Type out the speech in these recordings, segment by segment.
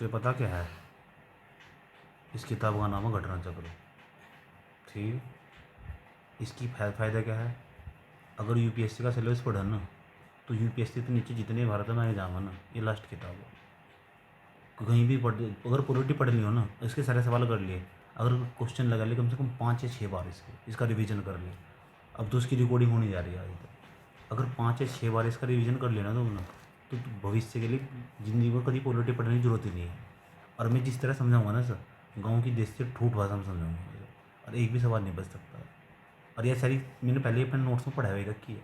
तुम्हें पता क्या है? इस किताब का नाम है घटना चक्र। ठीक। इसकी फ़ायदा क्या है? अगर यूपीएससी का सिलेबस पढ़ा ना, तो यूपीएससी के नीचे जितने भारत में एग्जाम है ना, ये लास्ट किताब है। कहीं भी पढ़, अगर पॉलिटी पढ़ लियो ना, इसके सारे सवाल कर लिए, अगर क्वेश्चन लगा लिए कम से कम 5 या 6 बार इसका रिवीजन कर लिए। अब तो उसकी रिकॉर्डिंग होने जा रही है आगे तक। अगर 5 या 6 बार इसका रिवीजन कर लेना तुमने, तो भविष्य के लिए ज़िंदगी में कभी पॉलिटी पढ़ने की जरूरत ही नहीं है। और मैं जिस तरह समझाऊंगा ना सर, गाँव की देश से ठूठ भाषा में समझाऊंगा सर, और एक भी सवाल नहीं बच सकता। और ये सारी मैंने पहले ही अपने नोट्स में पढ़ाई हुई रखी है।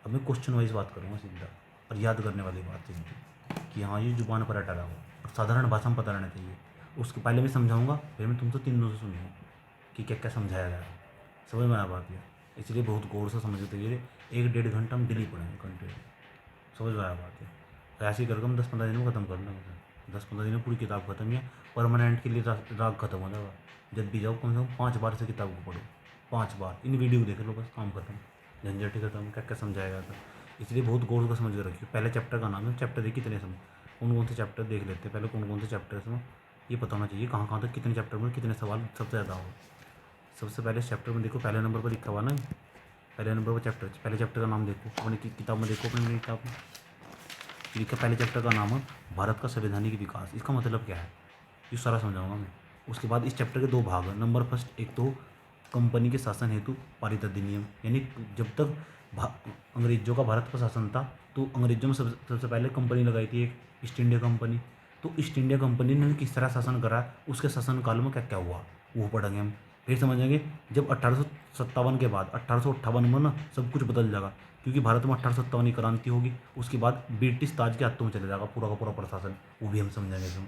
अब मैं क्वेश्चन वाइज बात करूँगा सीधा, और याद करने वाली बात सीधी, कि हाँ ये जुबान पर अटला हो और साधारण भाषा में पता रहना चाहिए। उसके पहले मैं समझाऊंगा, फिर मैं तुमसे 3 दिनों से सुनूंगा कि क्या क्या समझाया गया है। समझ में आ बात है? इसलिए बहुत गौर से समझते हुए 1-1.5 घंटा हम डेली पढ़ेंगे कंटिन्यू। समझ में आया बात है? तो ऐसे ही करके हम 10-15 दिन में ख़त्म कर लेंगे। 10-15 दिन में पूरी किताब खत्म है। परमानेंट के लिए राग खत्म हो जाएगा। जब भी जाओ कम से कम 5 बार से किताब को पढ़ो, 5 बार। इन वीडियो देख लो, बस काम खत्म, झंझट ही खत्म। क्या क्या समझाया था, इसलिए बहुत गौर से समझ कर रखिए। पहले चैप्टर का नाम है, चैप्टर देखिए कितने समय, कौन कौन से चैप्टर देख लेते हैं पहले, कौन कौन से चैप्टर इसमें ये पता होना चाहिए, कहाँ कहाँ तक कितने चैप्टर में कितने सवाल सबसे ज़्यादा हो। सबसे पहले चैप्टर में देखो, पहले नंबर पर लिखा हुआ ना, पहले नंबर पर चैप्टर, पहले चैप्टर का नाम देखो अपनी किताब में, देखो अपनी किताब में लिखा, पहले चैप्टर का नाम है भारत का संवैधानिक विकास। इसका मतलब क्या है ये सारा समझाऊंगा मैं। उसके बाद इस चैप्टर के 2 भाग हैं। नंबर फर्स्ट, एक तो कंपनी के शासन हेतु पारित अधिनियम, यानी जब तक अंग्रेजों का भारत पर शासन था, तो अंग्रेजों में सबसे पहले कंपनी लगाई थी एक, ईस्ट इंडिया कंपनी। तो ईस्ट इंडिया कंपनी ने किस तरह शासन करा, उसके शासनकाल में क्या क्या हुआ, वो पढ़ेंगे हम। फिर समझेंगे जब 1857 के बाद 1858 में ना सब कुछ बदल जाएगा, क्योंकि भारत में 1857 की क्रांति होगी। उसके बाद ब्रिटिश ताज के हाथों में चले जाएगा पूरा का पूरा प्रशासन, वो भी हम समझेंगे इसमें।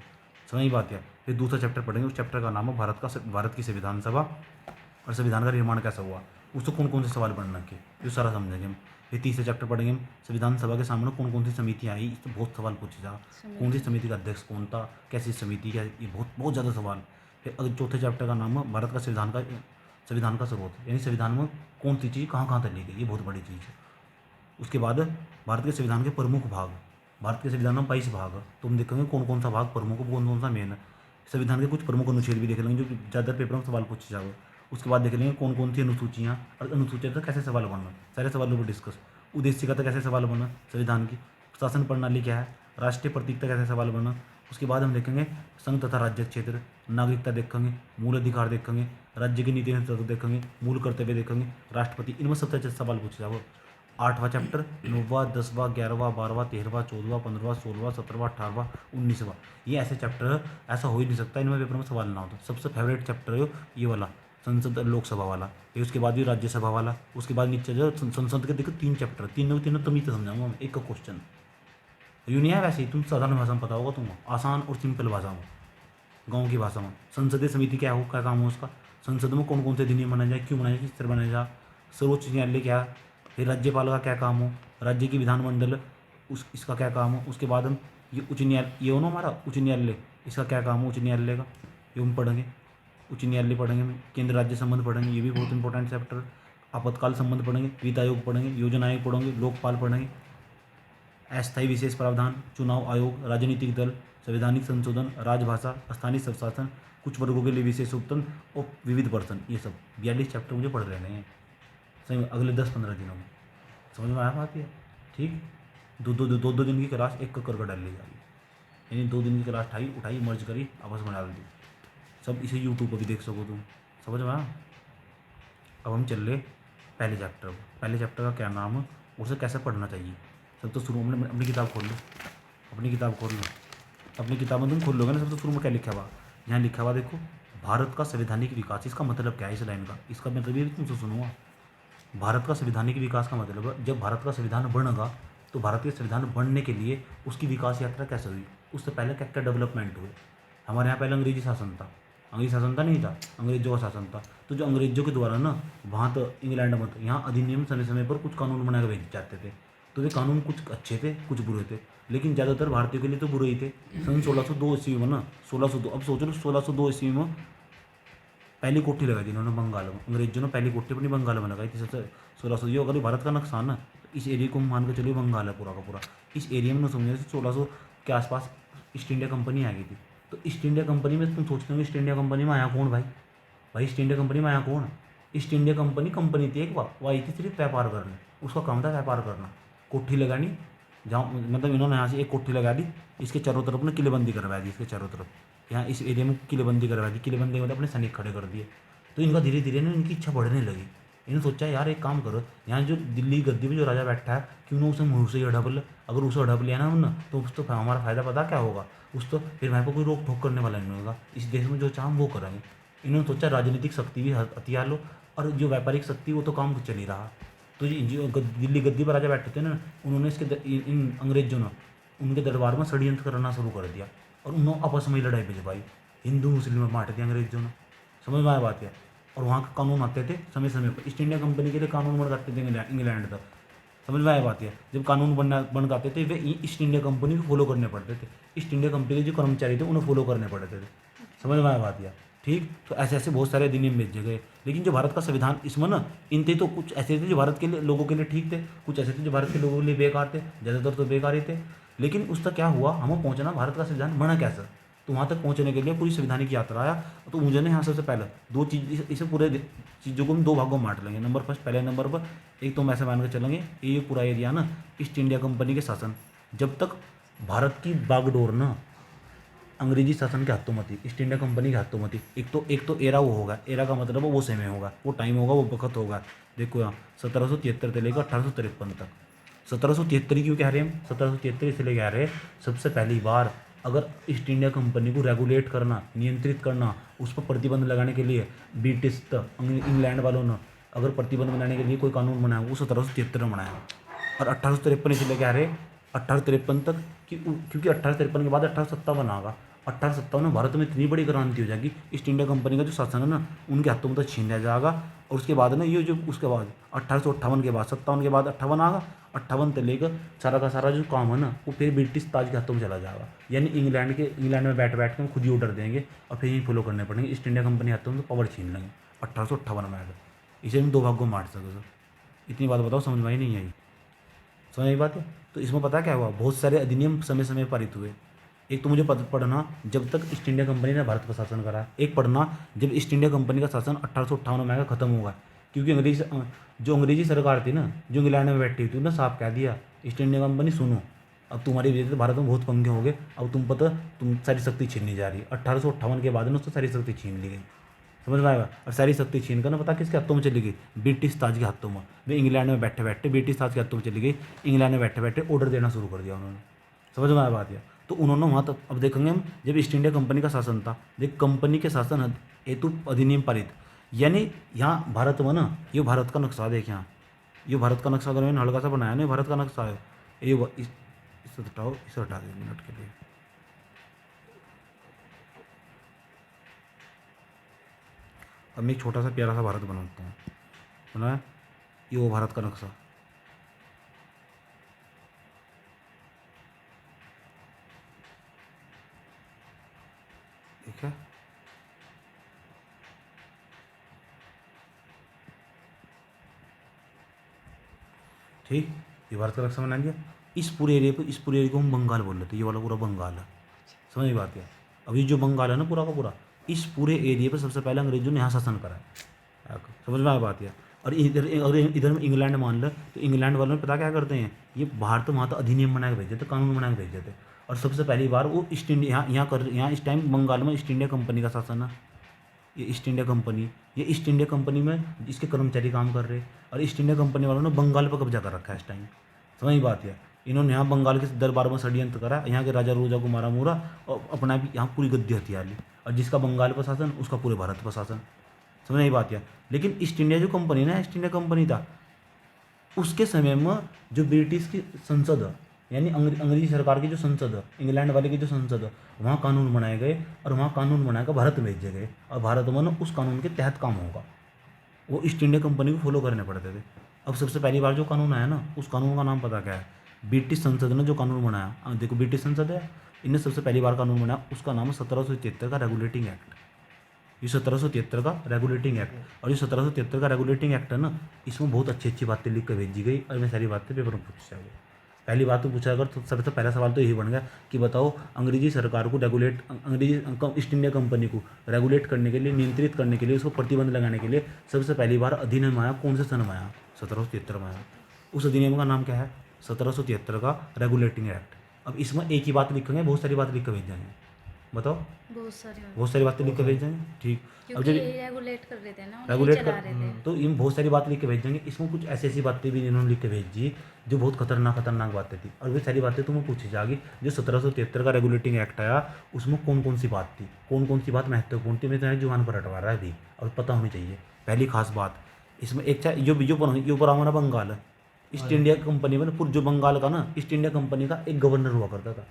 समझ बात है? फिर दूसरा चैप्टर पढ़ेंगे, उस चैप्टर का नाम है भारत की संविधान सभा और संविधान का निर्माण कैसा हुआ, उससे कौन कौन से सवाल बनना के, ये सारा समझेंगे हम। फिर तीसरे चैप्टर पढ़ेंगे हम, संविधान सभा के सामने कौन कौन सी समितियाँ आई, इससे बहुत सवाल पूछे जा, कौन सी समिति का अध्यक्ष कौन था, कैसी समिति, क्या, ये बहुत बहुत ज़्यादा सवाल। फिर अगर चौथे चैप्टर का नाम है भारत का संविधान का स्रोत, यानी संविधान में कौन सी चीज़ कहाँ कहाँ तक ली गई, ये बहुत बड़ी चीज़ है। उसके बाद भारत के संविधान के प्रमुख भाग, भारत के संविधान में 22 भाग है, तो हम देखेंगे कौन कौन सा भाग प्रमुख, कौन कौन सा मेन है। संविधान के कुछ प्रमुख अनुच्छेद भी देख लेंगे जो ज़्यादा पेपर में सवाल पूछे जाओगे। उसके बाद देख लेंगे कौन कौन सी अनुसूचियाँ, और अनुसूचियाँ तो कैसे सवाल बनना, सारे सवालों पर डिस्कस। उद्देश्य का तो कैसे सवाल बना संविधान की, शासन प्रणाली क्या है, राष्ट्रीय प्रतीकता कैसे सवाल बना। उसके बाद हम देखेंगे संघ तथा राज्य क्षेत्र, नागरिकता देखेंगे, मूल अधिकार देखेंगे, राज्य की नीति तत्व देखेंगे, मूल कर्तव्य देखेंगे, राष्ट्रपति, इनमें सबसे अच्छे सवाल पूछे जाओगे। 8वां चैप्टर, 9वां, 10वां, 11वां, 12वां, 13वां, 14वां, 15वां, 16वां, 17वां, 18वां, 19वां, ये ऐसे चैप्टर है, ऐसा हो ही नहीं सकता इनमें पेपर में सवाल ना हो। तो सबसे फेवरेट चैप्टर है ये वाला, संसद लोकसभा वाला। फिर उसके बाद भी राज्यसभा वाला। उसके बाद नीचे जो संसद के देखो 3 चैप्टर, तीनों तीनों तमीज समझाऊंगा मैं, एक का क्वेश्चन। यूँ नहीं है वैसे ही, तुम साधारण भाषा में पता होगा तुम, आसान और सिंपल भाषा में, गाँव की भाषा में। संसदीय समिति क्या हो, क्या काम हो उसका, संसद में कौन कौन से अधिनियम बनाए जाए, क्यों बनाए जाए, किस तरह बनाए जाए, सर्वोच्च न्यायालय क्या है, फिर राज्यपाल का क्या काम हो, राज्य की विधानमंडल इसका क्या काम हो। उसके बाद हम ये उच्च न्यायालय, ये हो ना हमारा उच्च न्यायालय, इसका क्या काम हो उच्च न्यायालय का, ये हम पढ़ेंगे। उच्च न्यायालय पढ़ेंगे हम, केंद्र राज्य संबंध पढ़ेंगे, ये भी बहुत इंपॉर्टेंट चैप्टर। आपातकाल संबंध पढ़ेंगे, वित्त आयोग पढ़ेंगे, योजना आयोग पढ़ेंगे, लोकपाल पढ़ेंगे, अस्थायी विशेष प्रावधान, चुनाव आयोग, राजनीतिक दल, संवैधानिक संशोधन, राजभाषा, स्थानीय स्वशासन, कुछ वर्गों के लिए विशेष उत्पन्न और विविध पर्सन, ये सब 42 चैप्टर मुझे पढ़ लेने हैं सही में अगले 10-15 दिनों में। समझ में आया बात ये? ठीक। दो दिन की क्लास एक कर डाल ली जाएगी, यानी 2 दिन की क्लास उठाई मर्ज करी, आपस में डाल दी, सब इसे यूट्यूब पर भी देख सको तुम। समझ में आया? अब हम चल रहे पहले चैप्टर पर। पहले चैप्टर का क्या नाम है, उसे कैसे पढ़ना चाहिए। सब तो शुरू में अपनी किताब खोल लो, अपनी किताब खोल लो, अपनी किताब में तुम खोल लोगे ना, सबसे शुरू में क्या लिखा हुआ, यहाँ लिखा हुआ देखो, भारत का संवैधानिक विकास। इसका मतलब क्या है इस लाइन का, इसका मतलब ये तुमसे सुनूंगा। भारत का संवैधानिक विकास का मतलब है जब भारत का संविधान बनेगा, तो भारत के संविधान बनने के लिए उसकी विकास यात्रा कैसे हुई, उससे पहले क्या क्या डेवलपमेंट हुए। हमारे यहाँ पहले अंग्रेजी शासन था, अंग्रेजी शासन था नहीं था, अंग्रेजों का शासन था। तो जो अंग्रेजों के द्वारा ना, वहाँ तो इंग्लैंड में तो यहाँ अधिनियम समय समय पर कुछ कानून बना के भेजे जाते थे। तो ये कानून कुछ अच्छे थे कुछ बुरे थे, लेकिन ज़्यादातर भारतीयों के लिए तो बुरे ही थे। सन 1602 ईस्वी में ना, 1602, अब सोच लो 1602 ईस्वी में पहली कोठी लगाई थी इन्होंने बंगाल में, अंग्रेजों ने पहली कोठी अपनी बंगाल में लगाई थी। सबसे 1600, ये अगर भारत का नक्शा ना, तो इस एरिया को मान के चलिए बंगाल है पूरा का पूरा। इस एरिया में 1600 के आसपास ईस्ट इंडिया कंपनी आ गई थी। तो ईस्ट इंडिया कंपनी में तुम सोचते हो ईस्ट इंडिया कंपनी में आया कौन भाई? भाई ईस्ट इंडिया कंपनी में आया कौन? ईस्ट इंडिया कंपनी थी एक बार, वो आई थी सिर्फ व्यापार करने, उसका काम था व्यापार करना। कोठी लगानी, जहाँ मतलब इन्होंने यहाँ से एक कोठी लगा दी, इसके चारों तरफ ने किलेबंदी करवा दी, इसके चारों तरफ यहाँ इस एरिया में किलेबंदी करवा दी। किलेबंदी मतलब अपने सैनिक खड़े कर दिए। तो इनका धीरे धीरे ना इनकी इच्छा बढ़ने लगी। इन्होंने सोचा यार एक काम करो, यहाँ जो दिल्ली गद्दी में जो राजा बैठा है क्यों ना उसे मुँह से ही हड़प ले। अगर उसे हड़प लिया ना हमने तो उस तो हमारा फायदा पता क्या होगा, उस तो फिर हमारे को कोई रोक ठोक करने वाला नहीं होगा। इस देश में जो चाह हम वो करेंगे। इन्होंने सोचा राजनीतिक शक्ति भी हथियार लो, और जो व्यापारिक शक्ति वो तो काम चल ही रहा। तो ये जो दिल्ली गद्दी पर राजा बैठे थे ना, उन्होंने इन अंग्रेजों ने उनके दरबार में षड्यंत्र करना शुरू कर दिया, और उन्होंने आपस में लड़ाई भिजवाई। हिंदू मुस्लिम में बांट दिया अंग्रेजों ने। समझ में आया बात है? और वहाँ के कानून आते थे समय समय पर। ईस्ट इंडिया कंपनी के लिए कानून बन जाते थे इंग्लैंड तक। समझ में आया बात है? जब कानून बन जाते थे वे ईस्ट इंडिया कंपनी को फॉलो करने पड़ते थे। ईस्ट इंडिया कंपनी के जो कर्मचारी थे उन्हें फॉलो करने पड़ते थे। समझ में आया बात है? ठीक। तो ऐसे ऐसे बहुत सारे अधिनियम भेजे गए। लेकिन जो भारत का संविधान इसमें ना इन थे तो कुछ ऐसे थे जो भारत के लिए लोगों के लिए ठीक थे, कुछ ऐसे थे जो भारत के लोगों के लिए बेकार थे, ज़्यादातर तो बेकार ही थे। लेकिन उसका क्या हुआ, हमें पहुंचना भारत का संविधान बना कैसे, तो वहाँ तक पहुँचने के लिए पूरी संविधानिक यात्रा आया। तो मुझे ना यहाँ सबसे पहले दो चीज़, इसे पूरे चीज़ों को हम दो भागों में बांट लेंगे। नंबर फर्स्ट, पहले नंबर पर एक तो हम ऐसे मान के चलेंगे ये पूरा एरिया ना ईस्ट इंडिया कंपनी के शासन, जब तक भारत की बागडोर ना अंग्रेजी शासन के हाथों में थी, ईस्ट इंडिया कंपनी के हाथों में थी। एक तो एरा वो होगा, एरा का मतलब वो समय होगा, वो टाइम होगा, वो वक्त होगा। देखो यहाँ 1773 से लेकर 1853 तक। 1773 क्यों कह रहे हैं हम? 1773 इसलिए कह रहे हैं सबसे पहली बार अगर ईस्ट इंडिया कंपनी को रेगुलेट करना, नियंत्रित करना, उस पर प्रतिबंध लगाने के लिए ब्रिटिश इंग्लैंड वालों ने अगर प्रतिबंध बनाने के लिए कोई कानून बनाया वो 1773 में बनाया। और 1853 इसलिए कह रहे 1853 तक क्योंकि 1853 के बाद 1857 आएगा। 1857 में भारत में इतनी बड़ी क्रांति हो जाएगी, ईस्ट इंडिया कंपनी का जो शासन है ना उनके हाथों में तो छीन लिया जाएगा। और उसके बाद ना ये जो उसके बाद 1858 के बाद 57 के बाद 58 आएगा। 58 से लेकर सारा का सारा जो काम है ना वो फिर ब्रिटिश ताज के हाथों में चला जाएगा। यानी इंग्लैंड में बैठ के हम खुद ही ऑर्डर देंगे और फिर यही फॉलो करने पड़ेंगे। ईस्ट इंडिया कंपनी हाथों में तो पावर छीन लेंगे 1858 में आएगा। इसे हम दो भागों में बांट सके सर। इतनी बात बताओ, समझ में आई नहीं आई? समझ आई बात है? तो इसमें पता क्या हुआ, बहुत सारे अधिनियम समय समय पारित हुए। एक तो मुझे पढ़ना जब तक ईस्ट इंडिया कंपनी ने भारत का शासन करा, एक पढ़ना जब ईस्ट इंडिया कंपनी का शासन 1858 में खत्म हुआ। क्योंकि जो अंग्रेजी सरकार थी ना, जो इंग्लैंड में बैठी थी ना, साफ कह दिया ईस्ट इंडिया कंपनी सुनो, अब तुम्हारी वजह से भारत में बहुत पंगे हो गए, अब तुम सारी शक्ति छीनने जा रही है। 1858 के बाद में उससे सारी शक्ति छीन ली गई। समझ में आएगा? और सारी शक्ति छीन कर ना पता किसके हाथों में चली गई? ब्रिटिश ताज के हाथों में। वे इंग्लैंड में बैठे बैठे ब्रिटिश ताज के हाथों में चली गई। इंग्लैंड में बैठे बैठे ऑर्डर देना शुरू कर दिया उन्होंने। समझ में आया बात? या तो उन्होंने वहाँ तक अब देखेंगे हम जब ईस्ट इंडिया कंपनी का शासन था, देख कंपनी के शासन हेतु अधिनियम पारित, यानी यहाँ भारत में ना ये भारत का नक्शा देख, यहाँ ये भारत का नक्शा अगर मैंने हल्का सा बनाया ना, भारत का नक्शा है ये। इसे हटाओ, इसे हटा दो मिनट के लिए। अब मैं एक छोटा सा प्यारा सा भारत बनाता हूँ, सुना है? ये वो भारत का नक्शा, ठीक है? ठीक, ये भारत का नक्शा बना दिया। इस पूरे एरिया को हम बंगाल बोल लेते हैं। ये वाला पूरा बंगाल है। समझ में बात है? अब ये जो बंगाल है ना पूरा का पूरा, इस पूरे एरिया पे सबसे पहले अंग्रेजों ने यहाँ शासन करा है। समझ में आ बात है? और इधर में इंग्लैंड मान लो तो इंग्लैंड वालों ने पता क्या करते हैं, ये भारत वहाँ तो अधिनियम बना के भेजे थे, कानून बना के भेजे थे। और सबसे पहली बार वो ईस्ट इंडिया यहाँ इस टाइम बंगाल में ईस्ट इंडिया कंपनी का शासन है। ये ईस्ट इंडिया कंपनी में इसके कर्मचारी काम कर रहे हैं। और ईस्ट इंडिया कंपनी वालों ने बंगाल पर कब्जा कर रखा है इस टाइम। समझ में बात है? इन्होंने यहाँ बंगाल के दरबार में षड्यंत्र करा, यहाँ के राजा रोजा को मारा मूरा और अपना भी यहाँ पूरी गद्दी हथियार ली। और जिसका बंगाल पर शासन उसका पूरे भारत पर शासन। समझ नहीं बात है? लेकिन ईस्ट इंडिया जो कंपनी ना, ईस्ट इंडिया कंपनी था उसके समय में जो ब्रिटिश की संसद है, यानी अंग्रेजी सरकार की जो संसद है, इंग्लैंड वाले की जो संसद है, वहाँ कानून बनाए गए। और वहाँ कानून बनाकर भारत में भेजे गए। और भारत में ना उस कानून के तहत काम होगा। वो ईस्ट इंडिया कंपनी को फॉलो करने पड़ते थे। अब सबसे पहली बार जो कानून आया ना, उस कानून का नाम पता क्या है? ब्रिटिश संसद ने जो कानून बनाया, देखो ब्रिटिश संसद है, इनने सबसे पहली बार कानून बनाया, उसका नाम है 1773 का रेगुलेटिंग एक्ट। ये 1773 का रेगुलेटिंग एक्ट। और ये 1773 का रेगुलेटिंग एक्ट है ना, इसमें बहुत अच्छी अच्छी बातें लिख कर भेजी गई। और मैं सारी बातें पेपर में पूछ जाऊँगा। पहली बात तो पूछा अगर तो सबसे पहला सवाल तो यही बन गया कि बताओ अंग्रेजी सरकार को रेगुलेट, अंग्रेजी ईस्ट इंडिया कंपनी को रेगुलेट करने के लिए, नियंत्रित करने के लिए, उसको प्रतिबंध लगाने के लिए सबसे पहली बार अधिनियम आया, कौन से सन में आया? 1773 में आया। उस अधिनियम का नाम क्या है? 1773 का रेगुलेटिंग एक्ट। अब इसमें एक ही बात लिखेंगे, बहुत सारी बात लिख कर भेज जाएंगे? बताओ, बहुत सारी बातें लिख के भेज देंगे। ठीक, अब क्योंकि जब ये रेगुलेट कर रहे थे ना, रेगुलेट चला कर रहे थे। तो इन बहुत सारी बात लिख के भेज देंगे। इसमें कुछ ऐसी ऐसी बातें भी इन्होंने लिख के भेज दी जो बहुत खतरनाक बातें थी, और वे सारी बातें तुम्हें पूछी जाएगी। जो 1773 का रेगुलेटिंग एक्ट आया उसमें कौन कौन सी बात थी, कौन कौन सी बात महत्वपूर्ण थी, मैं तुम्हारी जुबान पर हटवा रहा है अभी, और पता होनी चाहिए। पहली खास बात इसमें एक जो पूरा हमारा बंगाल है, ईस्ट इंडिया कंपनी में जो बंगाल का ना, ईस्ट इंडिया कंपनी का एक गवर्नर हुआ करता था,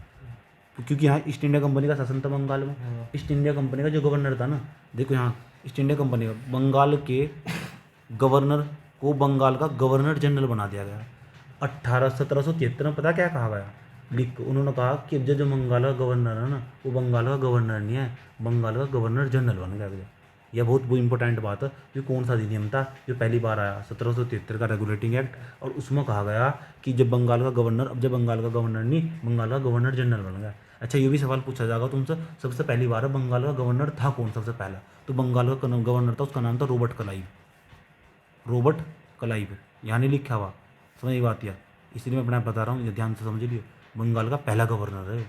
क्योंकि यहाँ ईस्ट इंडिया कंपनी का शासन था बंगाल में। ईस्ट इंडिया कंपनी का जो गवर्नर था ना, देखो यहाँ ईस्ट इंडिया कंपनी का बंगाल के गवर्नर को बंगाल का गवर्नर जनरल बना दिया गया। 1773 में पता क्या कहा गया? लिख, उन्होंने कहा कि अब जो बंगाल का गवर्नर है ना, वो बंगाल का गवर्नर नहीं है, बंगाल का गवर्नर जनरल बन गया। यह बहुत इंपॉर्टेंट बात है कि कौन सा अधिनियम था जो पहली बार आया, 1773 का रेगुलेटिंग एक्ट, और उसमें कहा गया कि जब बंगाल का गवर्नर, अब जब बंगाल का गवर्नर नहीं, बंगाल का गवर्नर जनरल बन गया। अच्छा, ये भी सवाल पूछा जाएगा तुमसे, सबसे पहली बार बंगाल का गवर्नर था कौन सबसे पहला? तो बंगाल का गवर्नर था, उसका नाम था रॉबर्ट क्लाइव। रॉबर्ट क्लाइव यहाँ नहीं लिखा हुआ, समझ बात या, इसलिए मैं अपना बता रहा हूँ, ये ध्यान से समझ लियो। बंगाल का पहला गवर्नर है,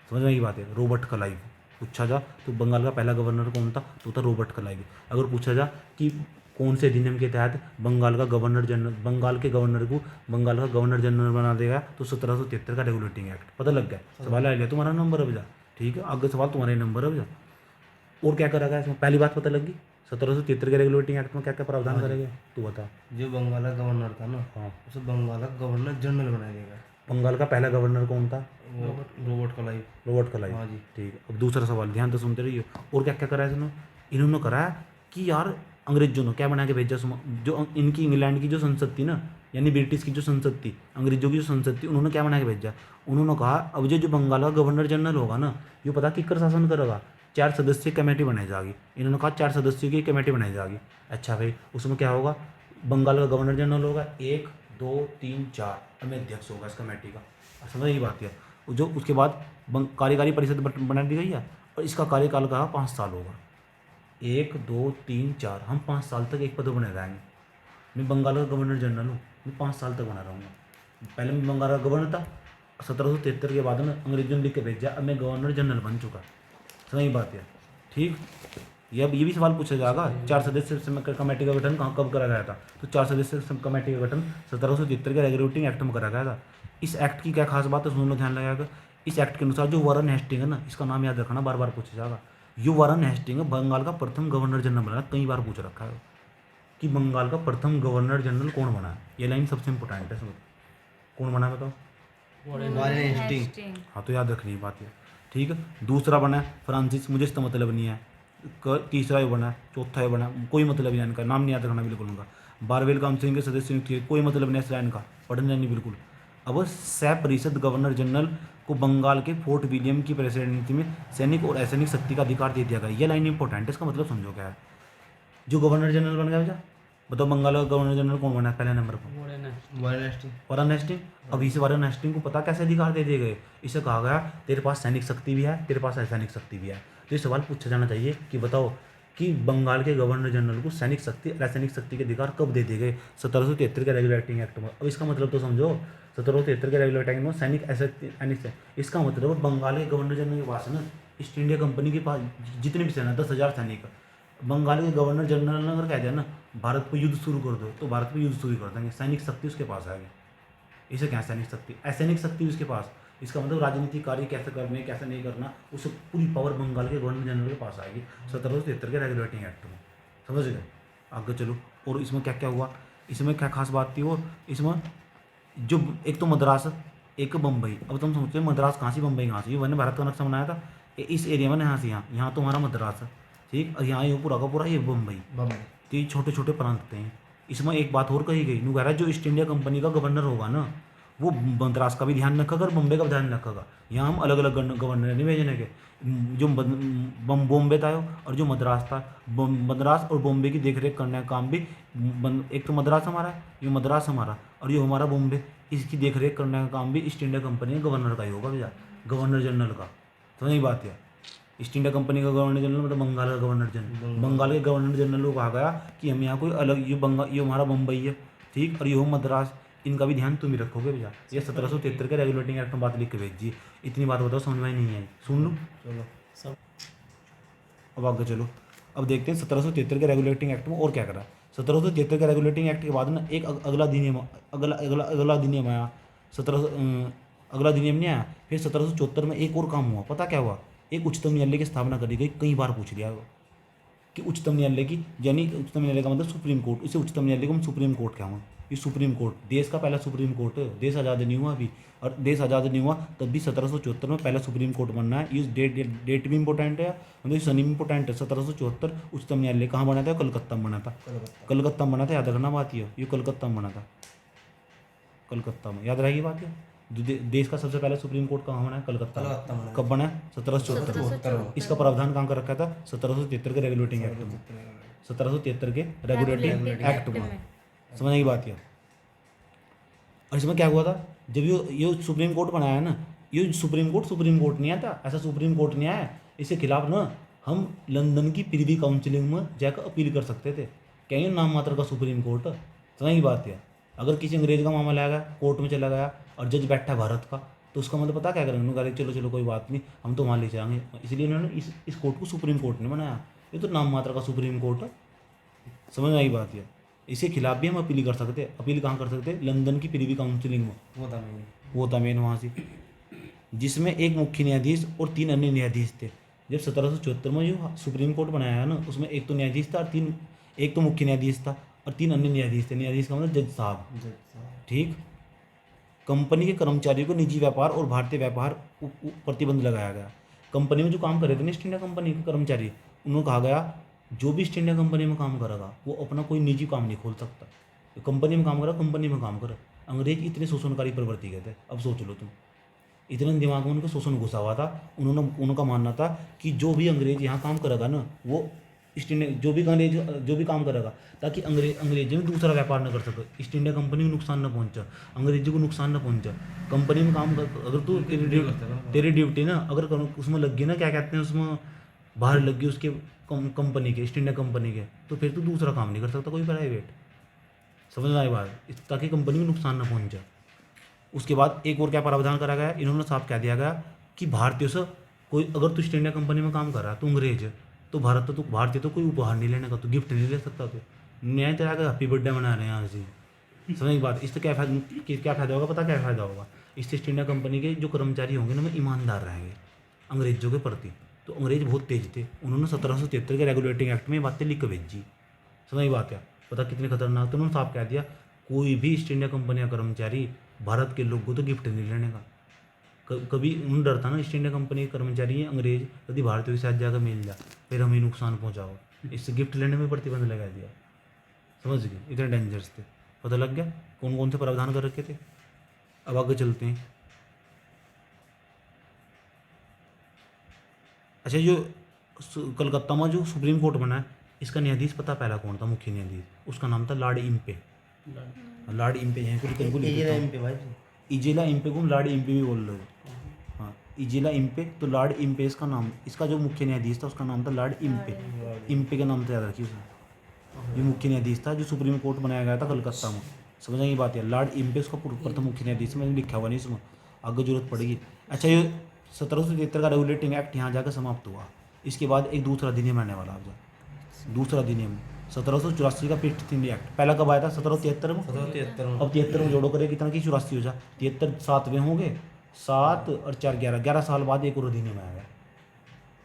समझ में की बात है, रॉबर्ट क्लाइव। पूछा जा तो बंगाल का पहला गवर्नर कौन था, तो था रॉबर्ट क्लाइव। अगर पूछा जा कि कौन से अधिनियम के तहत बंगाल का गवर्नर जनरल, बंगाल के गवर्नर को बंगाल का गवर्नर जनरल बना देगा, तो 1773 का रेगुलेटिंग एक्ट। पता लग गया, सवाल आ गया, तुम्हारा नंबर अब जा। ठीक है, आगे सवाल तुम्हारे नंबर अब जा। और क्या करेगा इसमें? पहली बात पता लगी, 1773 के रेगुलेटिंग एक्ट में क्या क्या प्रावधान करेगा, तू बता। जो बंगाल का गवर्नर था ना, हाँ, उसे बंगाल का गवर्नर जनरल बना देगा। बंगाल का पहला गवर्नर कौन था? Robert Clive. Robert Clive. हाँ जी। ठीक है, अब दूसरा सवाल ध्यान से सुनते रहिए। और क्या क्या करा है इसने? इन्होंने करा है कि यार अंग्रेजों ने क्या बना के भेजा, जो इनकी इंग्लैंड की जो संसद थी ना, यानी ब्रिटिश की जो संसद थी, अंग्रेजों की जो संसद थी, उन्होंने क्या बना के भेजा? उन्होंने कहा अब जो बंगाल का गवर्नर जनरल होगा ना, ये पता किकर शासन करेगा? 4 सदस्यीय कमेटी बनाई जाएगी। इन्होंने कहा 4 सदस्यों की कमेटी बनाई जाएगी। अच्छा भाई, उसमें क्या होगा? बंगाल का गवर्नर जनरल होगा, 1 2 3 4, अब मैं अध्यक्ष होगा इस कमेटी का। समझ ये बात है? जो उसके बाद कार्यकारी परिषद बना दी गई है, और इसका कार्यकाल का 5 साल होगा। 1 2 3 4, हम 5 साल तक एक पद बने रहेंगे। मैं बंगाल का गवर्नर जनरल हूँ, मैं 5 साल तक बना रहूँगा। पहले मैं बंगाल का गवर्नर था, 1773 के बाद में अंग्रेजों ने लिख के भेजा, अब मैं गवर्नर जनरल बन चुका। सही बात है। ठीक, ये भी सवाल पूछा जाएगा, 4 सदस्य कमेटी का गठन कब करा गया था? तो 4 सदस्य कमेटी का गठन 1773 के रेगुलेटिंग एक्ट में करा गया था। इस एक्ट की क्या खास बात है, सुन लो, ध्यान लगाएगा। इस एक्ट के अनुसार जो वारन हेस्टिंग है ना, इसका नाम याद रखना, बार बार पूछा जाएगा। यो वारन हेस्टिंग बंगाल का प्रथम गवर्नर जनरल बना, कई बार पूछ रखा है कि बंगाल का प्रथम गवर्नर जनरल कौन बना है। ये लाइन सबसे इंपॉर्टेंट है, समझ कौन बना है बताओ? Warren Hasting. हाँ, तो याद रखनी बात है। ठीक है, दूसरा बना है फ्रांसिस, मुझे इसका मतलब नहीं है। तीसरा ये बना है, चौथा ये बना है, कोई मतलब नहीं है इनका, नाम नहीं याद रखना बिल्कुल उनका। बारहवेल काउंसिल के सदस्य नियुक्त किए, कोई मतलब नहीं है इनका, पढ़ना नहीं बिल्कुल। अब सह परिषद गवर्नर जनरल को बंगाल के फोर्ट विलियम की प्रेसिडेंसी में सैनिक और असैनिक शक्ति का अधिकार दे दिया गया। ये लाइन इंपॉर्टेंट है, इसका मतलब समझो क्या है। जो गवर्नर जनरल बन गया भैया, बताओ बंगाल का गवर्नर जनरल कौन बना है पहले नंबर पर? Warren Hasting. अब इसे वारेन हेस्टिंग को पता कैसे अधिकार दे दिए गए? इसे कहा गया तेरे पास सैनिक शक्ति भी है, तेरे पास असैनिक शक्ति भी है। तो ये सवाल पूछा जाना चाहिए कि बताओ कि बंगाल के गवर्नर जनरल को सैनिक शक्ति, रासायनिक शक्ति के अधिकार कब दे दिए गए? 1773 के रेगुलेटिंग एक्ट में। अब इसका मतलब तो समझो, 1773 के रेगुलेटिंग एक्ट में सैनिक ऐसे, इसका मतलब बंगाल के गवर्नर जनरल के पास है ना, ईस्ट इंडिया कंपनी के पास जितने भी सेना, 10,000 सैनिक, बंगाल के गवर्नर जनरल ने अगर कह दिया ना भारत पर युद्ध शुरू कर दो, तो भारत पर युद्ध शुरू कर देंगे। सैनिक शक्ति उसके पास आएगी। इसे क्या सैनिक शक्ति, असैनिक शक्ति उसके पास। इसका मतलब राजनीतिक कार्य कैसे करने, कैसे नहीं करना, उसे पूरी पावर बंगाल के गवर्नर जनरल के पास आएगी 1773 के रेगुलेटिंग एक्ट में। समझ गए? आगे चलो। और इसमें क्या क्या हुआ, इसमें क्या खास बात थी? और इसमें जो एक तो मद्रास, एक बम्बई। अब तुम सोचते हो मद्रास कहाँ से, बम्बई कहाँ से? ये मैंने भारत का नक्शा बनाया था, इस एरिया में यहाँ से यहाँ तो हमारा मद्रास है, ठीक, और यहाँ ये पूरा का पूरा ये बम्बई। तो ये छोटे छोटे प्रांत थे। इसमें एक बात और कही गई, नुगारा जो ईस्ट इंडिया कंपनी का गवर्नर होगा ना, वो मद्रास का भी ध्यान रखेगा और बॉम्बे का भी ध्यान रखेगा। यहाँ हम अलग अलग गवर्नर नहीं भेजने के। जो बॉम्बे था और जो मद्रास था, मद्रास और बॉम्बे की देख रेख करने का काम भी एक तो मद्रास हमारा है, ये मद्रास हमारा, और ये हमारा बॉम्बे, इसकी देख रेख करने का काम भी ईस्ट इंडिया कंपनी के गवर्नर का ही होगा भैया, गवर्नर जनरल का। तो नहीं बात है, ईस्ट इंडिया कंपनी का गवर्नर जनरल मतलब बंगाल का गवर्नर जनरल। बंगाल के गवर्नर जनरल को कहा गया कि हम यहाँ कोई अलग, ये हमारा बम्बई है, ठीक, और ये हो मद्रास, इनका भी ध्यान तुम ही रखोगे भैया। ये 1773 के रेगुलेटिंग एक्ट में बात लिख के भेजिए। इतनी बात बताओ, समझ में नहीं आई, सुन लो। चलो सब अब आगे चलो, अब देखते हैं 1773 के रेगुलेटिंग एक्ट में और क्या करा। 1773 के रेगुलेटिंग एक्ट के बाद ना एक अगला अधिनियम, अगला अधिनियम आया। 17 अगला अधिनियम नहीं आया। फिर 1774 में एक और काम हुआ, पता क्या हुआ? एक उच्चतम न्यायालय की स्थापना करी गई। कई बार पूछ लिया कि उच्चतम न्यायालय की, यानी उच्चतम न्यायालय का मतलब सुप्रीम कोर्ट, इसे उच्चतम न्यायालय को हम सुप्रीम कोर्ट कहेंगे। ये सुप्रीम कोर्ट देश का पहला सुप्रीम कोर्ट है। देश आज़ाद नहीं हुआ अभी, और देश आज़ाद नहीं हुआ तब भी 1774 में पहला सुप्रीम कोर्ट बनना है। ये डेट भी इंपॉर्टेंट है, मतलब ये सन भी इंपॉर्टेंट है। 1774 उच्चतम न्यायालय कहाँ बना था? कलकत्ता में बना था। कलकत्ता में बना था, याद रखना बात ये कलकत्ता में बना था। कलकत्ता में, याद रहेगी बात ये। देश का सबसे पहला सुप्रीम कोर्ट कहाँ बना है? कलकत्ता में। कब बना है? 1774। इसका प्रावधान कहाँ कर रखा था? 1773 के रेगुलेटिंग एक्ट में। 1773 के रेगुलेटिंग एक्ट में, समझने की बात है। और इसमें क्या हुआ था? जब ये सुप्रीम कोर्ट बनाया ना, ये सुप्रीम कोर्ट नहीं आया था, ऐसा सुप्रीम कोर्ट नहीं आया। इसके खिलाफ ना हम लंदन की प्रिवी काउंसिलिंग में जाकर अपील कर सकते थे। क्या ये नाम मात्र का सुप्रीम कोर्ट? समझने की बात है। अगर किसी अंग्रेज का मामला आएगा, कोर्ट में चला गया और जज बैठा है भारत का, तो उसका मतलब पता क्या करेंगे? उन्होंने कहा चलो कोई बात नहीं, हम तो वहाँ ले जाएंगे। इसलिए उन्होंने इस कोर्ट को सुप्रीम कोर्ट नहीं बनाया। ये तो नाम मात्र का सुप्रीम कोर्ट है। समझ में आई बात है। इसके खिलाफ भी हम अपील कर सकते हैं। अपील कहाँ कर सकते हैं? लंदन की प्रिवी काउंसिलिंग में। वो था मेन वहाँ से, जिसमें एक मुख्य न्यायाधीश और 3 अन्य न्यायाधीश थे। जब 1774 में जो सुप्रीम कोर्ट बनाया है ना, उसमें एक तो न्यायाधीश था और एक तो मुख्य न्यायाधीश था और 3 अन्य न्यायाधीश थे। न्यायाधीश का मतलब जज साहब, ठीक। कंपनी के कर्मचारियों को निजी व्यापार और भारतीय व्यापार प्रतिबंध लगाया गया। कंपनी में जो काम कर रहे थे ना ईस्ट इंडिया कंपनी के कर्मचारी, उन्होंने कहा गया जो भी ईस्ट इंडिया कंपनी में काम करेगा वो अपना कोई निजी काम नहीं खोल सकता। कंपनी में काम करा, कंपनी में काम करे। अंग्रेज इतने शोषणकारी प्रवृत्ति के थे, अब सोच लो तुम, इतने दिमाग में उनका शोषण घुसा हुआ था। उनका मानना था कि जो भी अंग्रेज यहाँ काम करेगा ना, वो ईस्ट इंडिया जो भी काम करेगा, ताकि अंग्रेजों में दूसरा व्यापार न कर सके, ईस्ट इंडिया कंपनी को नुकसान न पहुंचा, अंग्रेजों को नुकसान न पहुंचा। कंपनी में काम कर, अगर तू तेरी ड्यूटी ना अगर उसमें लग गई ना, क्या कहते हैं उसमें, बाहर लग गई उसके कंपनी के, ईस्ट इंडिया कंपनी के, तो फिर तू दूसरा काम नहीं कर सकता कोई प्राइवेट। समझ में आई बात? ताकि कंपनी को नुकसान न पहुंचा। उसके बाद एक और क्या प्रावधान करा गया, इन्होंने साफ कह दिया गया कि भारतीयों से कोई, अगर तू ईस्ट इंडिया कंपनी में काम कर रहा है, तो अंग्रेज है, तो भारतीय तो कोई उपहार नहीं लेने का, तो गिफ्ट नहीं ले सकता। तो न्याय तेरा का हैप्पी बर्थडे मना रहे हैं यहाँ से। समझ की बात? इससे क्या फ़ायदा होगा? पता क्या फ़ायदा होगा? इससे ईस्ट इंडिया कंपनी के जो कर्मचारी होंगे ना, वो ईमानदार रहेंगे अंग्रेजों के प्रति। तो अंग्रेज बहुत तेज थे, उन्होंने 1773 के रेगुलेटिंग एक्ट में बातें लिख के भेजी। समझ की बात है? पता कितने खतरनाक थे। उन्होंने साफ कह दिया कोई भी ईस्ट इंडिया कंपनी का कर्मचारी भारत के लोग को तो गिफ्ट नहीं लेने का। कभी उन डरता ना ईस्ट इंडिया कंपनी के कर्मचारी अंग्रेज यदि भारतीयों के साथ जाकर मिल जा, फिर हमें नुकसान पहुंचाओ, इससे गिफ्ट लेने में प्रतिबंध लगा दिया। समझ गए? इतने डेंजरस थे। पता लग गया कौन कौन से प्रावधान कर रखे थे। अब आगे चलते हैं। अच्छा, जो कलकत्ता में जो सुप्रीम कोर्ट बना है, इसका न्यायाधीश पता पहला कौन था? मुख्य न्यायाधीश, उसका नाम था लॉर्ड इम्पे। लॉर्ड इम्पे, यहाँ को इजेला इम्पे को लॉर्ड इम्पे भी बोल रहे हो। हाँ, इजेला इम्पे, तो लॉर्ड इम्पे इसका नाम, इसका जो मुख्य न्यायाधीश था उसका नाम था लॉर्ड इम्पे। इम्पे के नाम से याद रखिए उसने। ये मुख्य न्यायाधीश था जो सुप्रीम कोर्ट बनाया गया था कलकत्ता में। समझ की बात है? लॉर्ड इम्पे उसका प्रथम मुख्य न्यायाधीश, मैंने लिखा हुआ नहीं इसमें, आगे जरूरत पड़ेगी। अच्छा, ये 1773 का रेगुलेटिंग एक्ट यहाँ जाकर समाप्त हुआ। इसके बाद एक दूसरा अधिनियम आने वाला है। दूसरा अधिनियम 1784 का ईस्ट इंडिया एक्ट। पहला कब आया था? 1773 में। 1773 में। अब 73 में जोड़ो, करे कितना की 84 हो जाए, 73 7वें होंगे, 7 और 4 11 साल बाद एक और अधिनियम आया।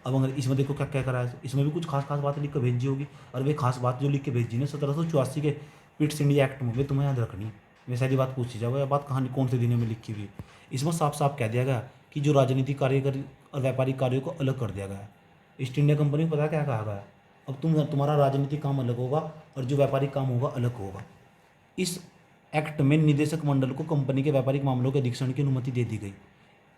अब अगर इसमें देखो क्या क्या करा है, इसमें भी कुछ खास बात लिख के भेजी होगी, और वे खास बात जो लिख के भेजी ना 1784 के ईस्ट इंडिया एक्ट में, वे तुम्हें याद रखनी। वे सारी बात पूछी जाओ, या बात कहानी कौन से दिन में लिखी हुई। इसमें साफ साफ कह दिया गया कि जो राजनीतिक कार्य और व्यापारिक कार्यों को अलग कर दिया गया है। ईस्ट इंडिया कंपनी को पता क्या कहा गया? अब तुम्हारा राजनीतिक काम अलग होगा और जो व्यापारिक काम होगा अलग होगा। इस एक्ट में निदेशक मंडल को कंपनी के व्यापारिक मामलों के अधीक्षण की अनुमति दे दी गई।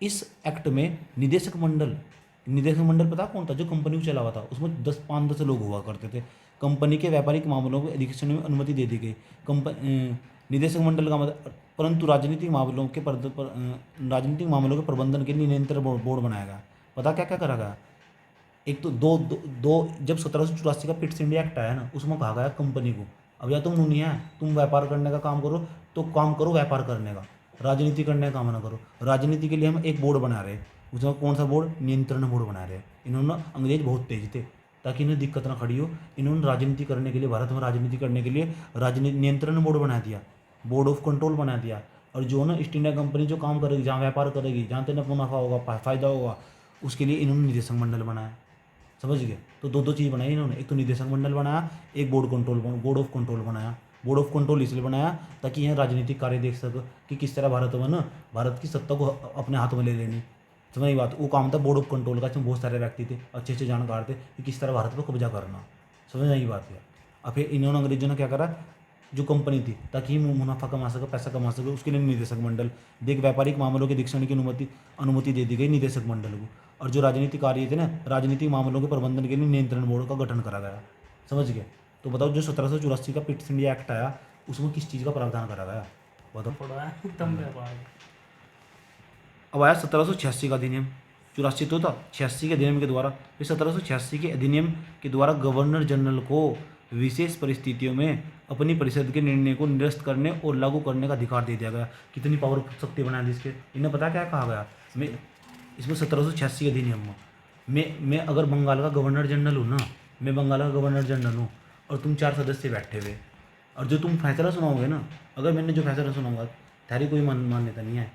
इस एक्ट में निदेशक मंडल पता कौन था? जो कंपनी को चला हुआ था, उसमें 5-10 लोग हुआ करते थे। कंपनी के व्यापारिक मामलों के अधीक्षण में अनुमति दे दी गई। निदेशक मंडल का मतलब, परंतु राजनीतिक मामलों के प्रबंधन के लिए नियंत्रण बोर्ड बनाया गया। पता क्या क्या करा गया? एक तो दो जब 1784 का पिट्स इंडिया एक्ट आया ना, उसमें कहा गया कंपनी को, अब या तुम नहीं है, तुम व्यापार करने का काम करो, तो काम करो व्यापार करने का, राजनीति करने का काम ना करो। राजनीति के लिए हम एक बोर्ड बना रहे हैं, उसमें कौन सा बोर्ड? नियंत्रण बोर्ड बना रहे हैं। इन्होंने, अंग्रेज बहुत तेज थे, ताकि इन्हें दिक्कत ना खड़ी हो, इन्होंने राजनीति करने के लिए, भारत में राजनीति करने के लिए नियंत्रण बोर्ड बना दिया, बोर्ड ऑफ कंट्रोल बना दिया। और जो ना ईस्ट इंडिया कंपनी जो काम करेगी, जहाँ व्यापार करेगी, जहाँ तेना मुनाफा होगा, फायदा होगा, उसके लिए इन्होंने निदेशक मंडल बनाया। समझ गए? तो दो चीज़ बनाई इन्होंने, एक तो निदेशक मंडल बनाया, एक बोर्ड ऑफ कंट्रोल बनाया। बोर्ड ऑफ कंट्रोल इसलिए बनाया ताकि यह राजनीतिक कार्य देख सके कि किस तरह भारत की सत्ता को अपने हाथ में ले लेनी। समझ गई बात? वो काम था बोर्ड ऑफ कंट्रोल का, इसमें बहुत सारे व्यक्ति थे, अच्छे जानकार थे कि किस तरह भारत पर कब्जा करना। समझ आई बात है? अब फिर इन्होंने, अंग्रेजों ने क्या करा, जो कंपनी थी, ताकि मुनाफा कमा सके, पैसा कमा सके, उसके लिए निदेशक मंडल, देख व्यापारिक मामलों के अधीक्षण की अनुमति दे दी गई निदेशक मंडल को। और जो राजनीतिक कार्य थे ना, राजनीतिक मामलों के प्रबंधन के लिए नियंत्रण बोर्ड का गठन करा गया। समझ गए? तो बताओ, जो 1784 का पिट्स इंडिया एक्ट आया, उसमें किस चीज़ का प्रावधान करा गया? बताओ। अब आया 1786 का अधिनियम। 84 तो था, 86 के अधिनियम के द्वारा, फिर 1786 के अधिनियम के द्वारा गवर्नर जनरल को विशेष परिस्थितियों में अपनी परिषद के निर्णय को निरस्त करने और लागू करने का अधिकार दे दिया गया। कितनी पावर शक्ति बना दी इसके। इन्हें पता क्या कहा गया इसमें 1786 के अधिनियम में, मैं अगर बंगाल का गवर्नर जनरल हूँ ना, मैं बंगाल का गवर्नर जनरल हूँ, और तुम 4 सदस्य बैठे हुए, और जो तुम फैसला सुनाओगे ना, अगर मैंने जो फैसला सुनाऊंगा, तुम्हारी कोई मान्यता नहीं है।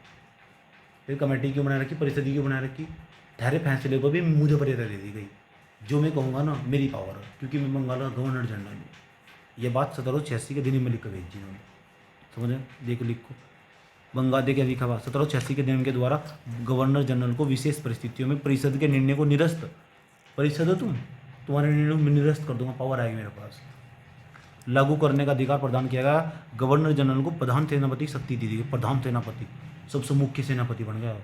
फिर कमेटी क्यों बना रखी, परिषद क्यों बना रखी? तुम्हारे फैसले को भी मुझे वरीयता दे दी गई, जो मैं कहूँगा ना मेरी पावर है, क्योंकि मैं बंगाल का गवर्नर जनरल हूँ। ये बात 1786 के दिन में लिख कर भेजी उन्होंने। समझे? देख लिखो, बंगाल देखिए लिखा हुआ 1786 के दिन के द्वारा गवर्नर जनरल को विशेष परिस्थितियों में परिषद के निर्णय को निरस्त, परिषद हो तुम्हारे निर्णय को निरस्त कर दूंगा, पावर आएगी मेरे पास, लागू करने का अधिकार प्रदान किया गया। गवर्नर जनरल को प्रधान सेनापति शक्ति दी गई, प्रधान सेनापति, सबसे मुख्य सेनापति बन गया।